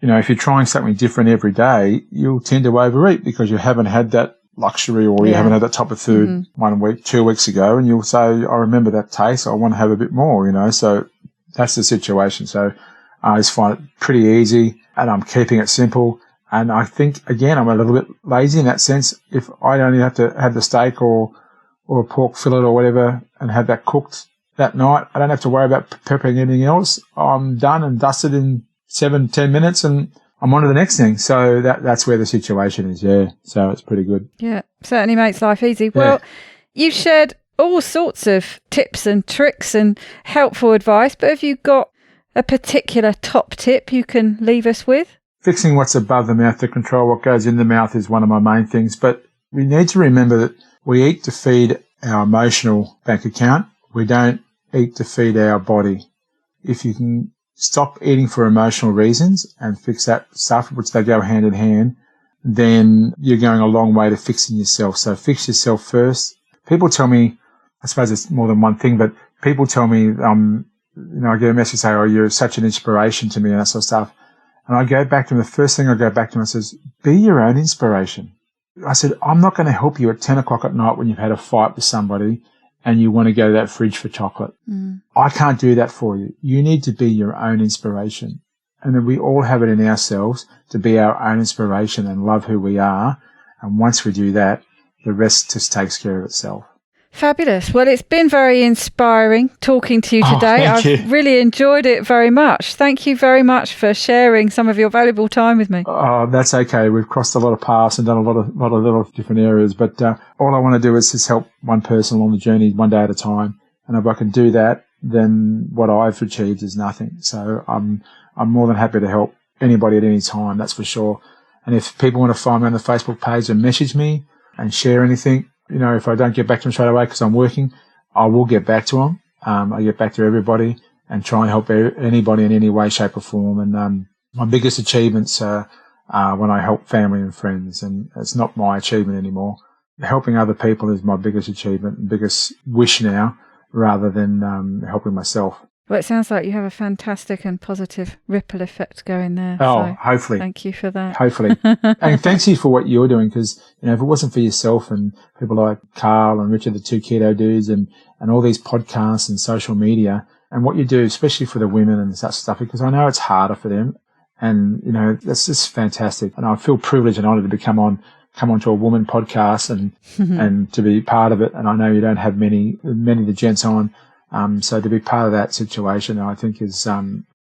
if you're trying something different every day, you'll tend to overeat because you haven't had that luxury or you haven't had that type of food 1 week, 2 weeks ago, and you'll say, I remember that taste. I want to have a bit more, so that's the situation. So I just find it pretty easy and I'm keeping it simple. And I think, again, I'm a little bit lazy in that sense. If I only have to have the steak or a pork fillet or whatever and have that cooked that night, I don't have to worry about prepping anything else. I'm done and dusted in 7-10 minutes and I'm on to the next thing. So that's where the situation is, yeah. So it's pretty good. Yeah, certainly makes life easy. Well, you've shared all sorts of tips and tricks and helpful advice, but have you got a particular top tip you can leave us with? Fixing what's above the mouth to control what goes in the mouth is one of my main things. But we need to remember that we eat to feed our emotional bank account. We don't eat to feed our body. If you can stop eating for emotional reasons and fix that stuff, which they go hand in hand, then you're going a long way to fixing yourself. So fix yourself first. People tell me, I suppose it's more than one thing, but people tell me, I get a message say, "Oh, you're such an inspiration to me," and that sort of stuff. And I go back to him, the first thing I go back to him, I says, be your own inspiration. I said, I'm not going to help you at 10 o'clock at night when you've had a fight with somebody and you want to go to that fridge for chocolate. I can't do that for you. You need to be your own inspiration. And then we all have it in ourselves to be our own inspiration and love who we are. And once we do that, the rest just takes care of itself. Fabulous. Well, it's been very inspiring talking to you today. I've really enjoyed it very much. Thank you very much for sharing some of your valuable time with me. Oh, that's okay. We've crossed a lot of paths and done a lot of little different areas, but all I want to do is just help one person along the journey one day at a time. And if I can do that, then what I've achieved is nothing. So I'm more than happy to help anybody at any time, that's for sure. And if people want to find me on the Facebook page and message me and share anything, if I don't get back to them straight away because I'm working, I will get back to them. I get back to everybody and try and help anybody in any way, shape or form. And my biggest achievements are when I help family and friends, and it's not my achievement anymore. Helping other people is my biggest achievement and biggest wish now rather than helping myself. Well, it sounds like you have a fantastic and positive ripple effect going there. Oh, so hopefully. Thank you for that. Hopefully. And thanks you for what you're doing because, if it wasn't for yourself and people like Carl and Richard, the 2 Keto Dudes and all these podcasts and social media and what you do, especially for the women and such stuff, because I know it's harder for them. And, that's just fantastic. And I feel privileged and honored to come onto a woman podcast and to be part of it. And I know you don't have many of the gents on. So to be part of that situation, I think is,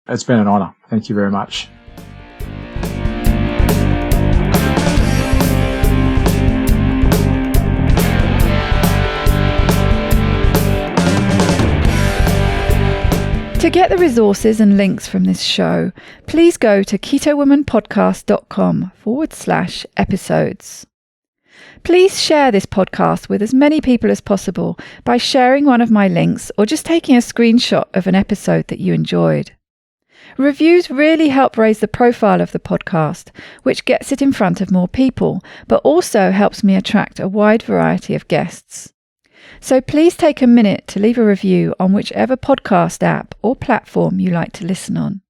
it's been an honour. Thank you very much. To get the resources and links from this show, please go to ketowomanpodcast.com/episodes. Please share this podcast with as many people as possible by sharing one of my links or just taking a screenshot of an episode that you enjoyed. Reviews really help raise the profile of the podcast, which gets it in front of more people, but also helps me attract a wide variety of guests. So please take a minute to leave a review on whichever podcast app or platform you like to listen on.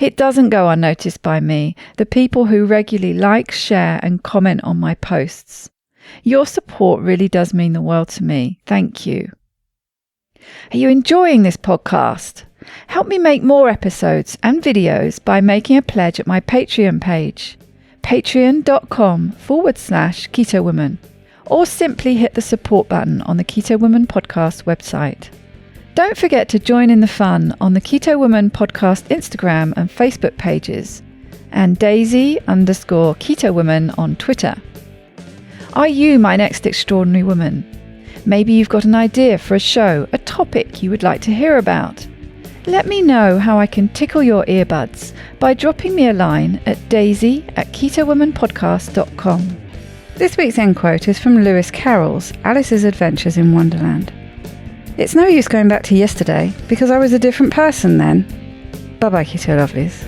It doesn't go unnoticed by me, the people who regularly like, share and comment on my posts. Your support really does mean the world to me. Thank you. Are you enjoying this podcast? Help me make more episodes and videos by making a pledge at my Patreon page, patreon.com/Keto Woman, or simply hit the support button on the Keto Woman podcast website. Don't forget to join in the fun on the Keto Woman podcast Instagram and Facebook pages, and Daisy_Keto Woman on Twitter. Are you my next extraordinary woman? Maybe you've got an idea for a show, a topic you would like to hear about. Let me know how I can tickle your earbuds by dropping me a line at daisy@ketowomanpodcast.com. This week's end quote is from Lewis Carroll's Alice's Adventures in Wonderland. It's no use going back to yesterday because I was a different person then. Bye bye, Keto Lovelies.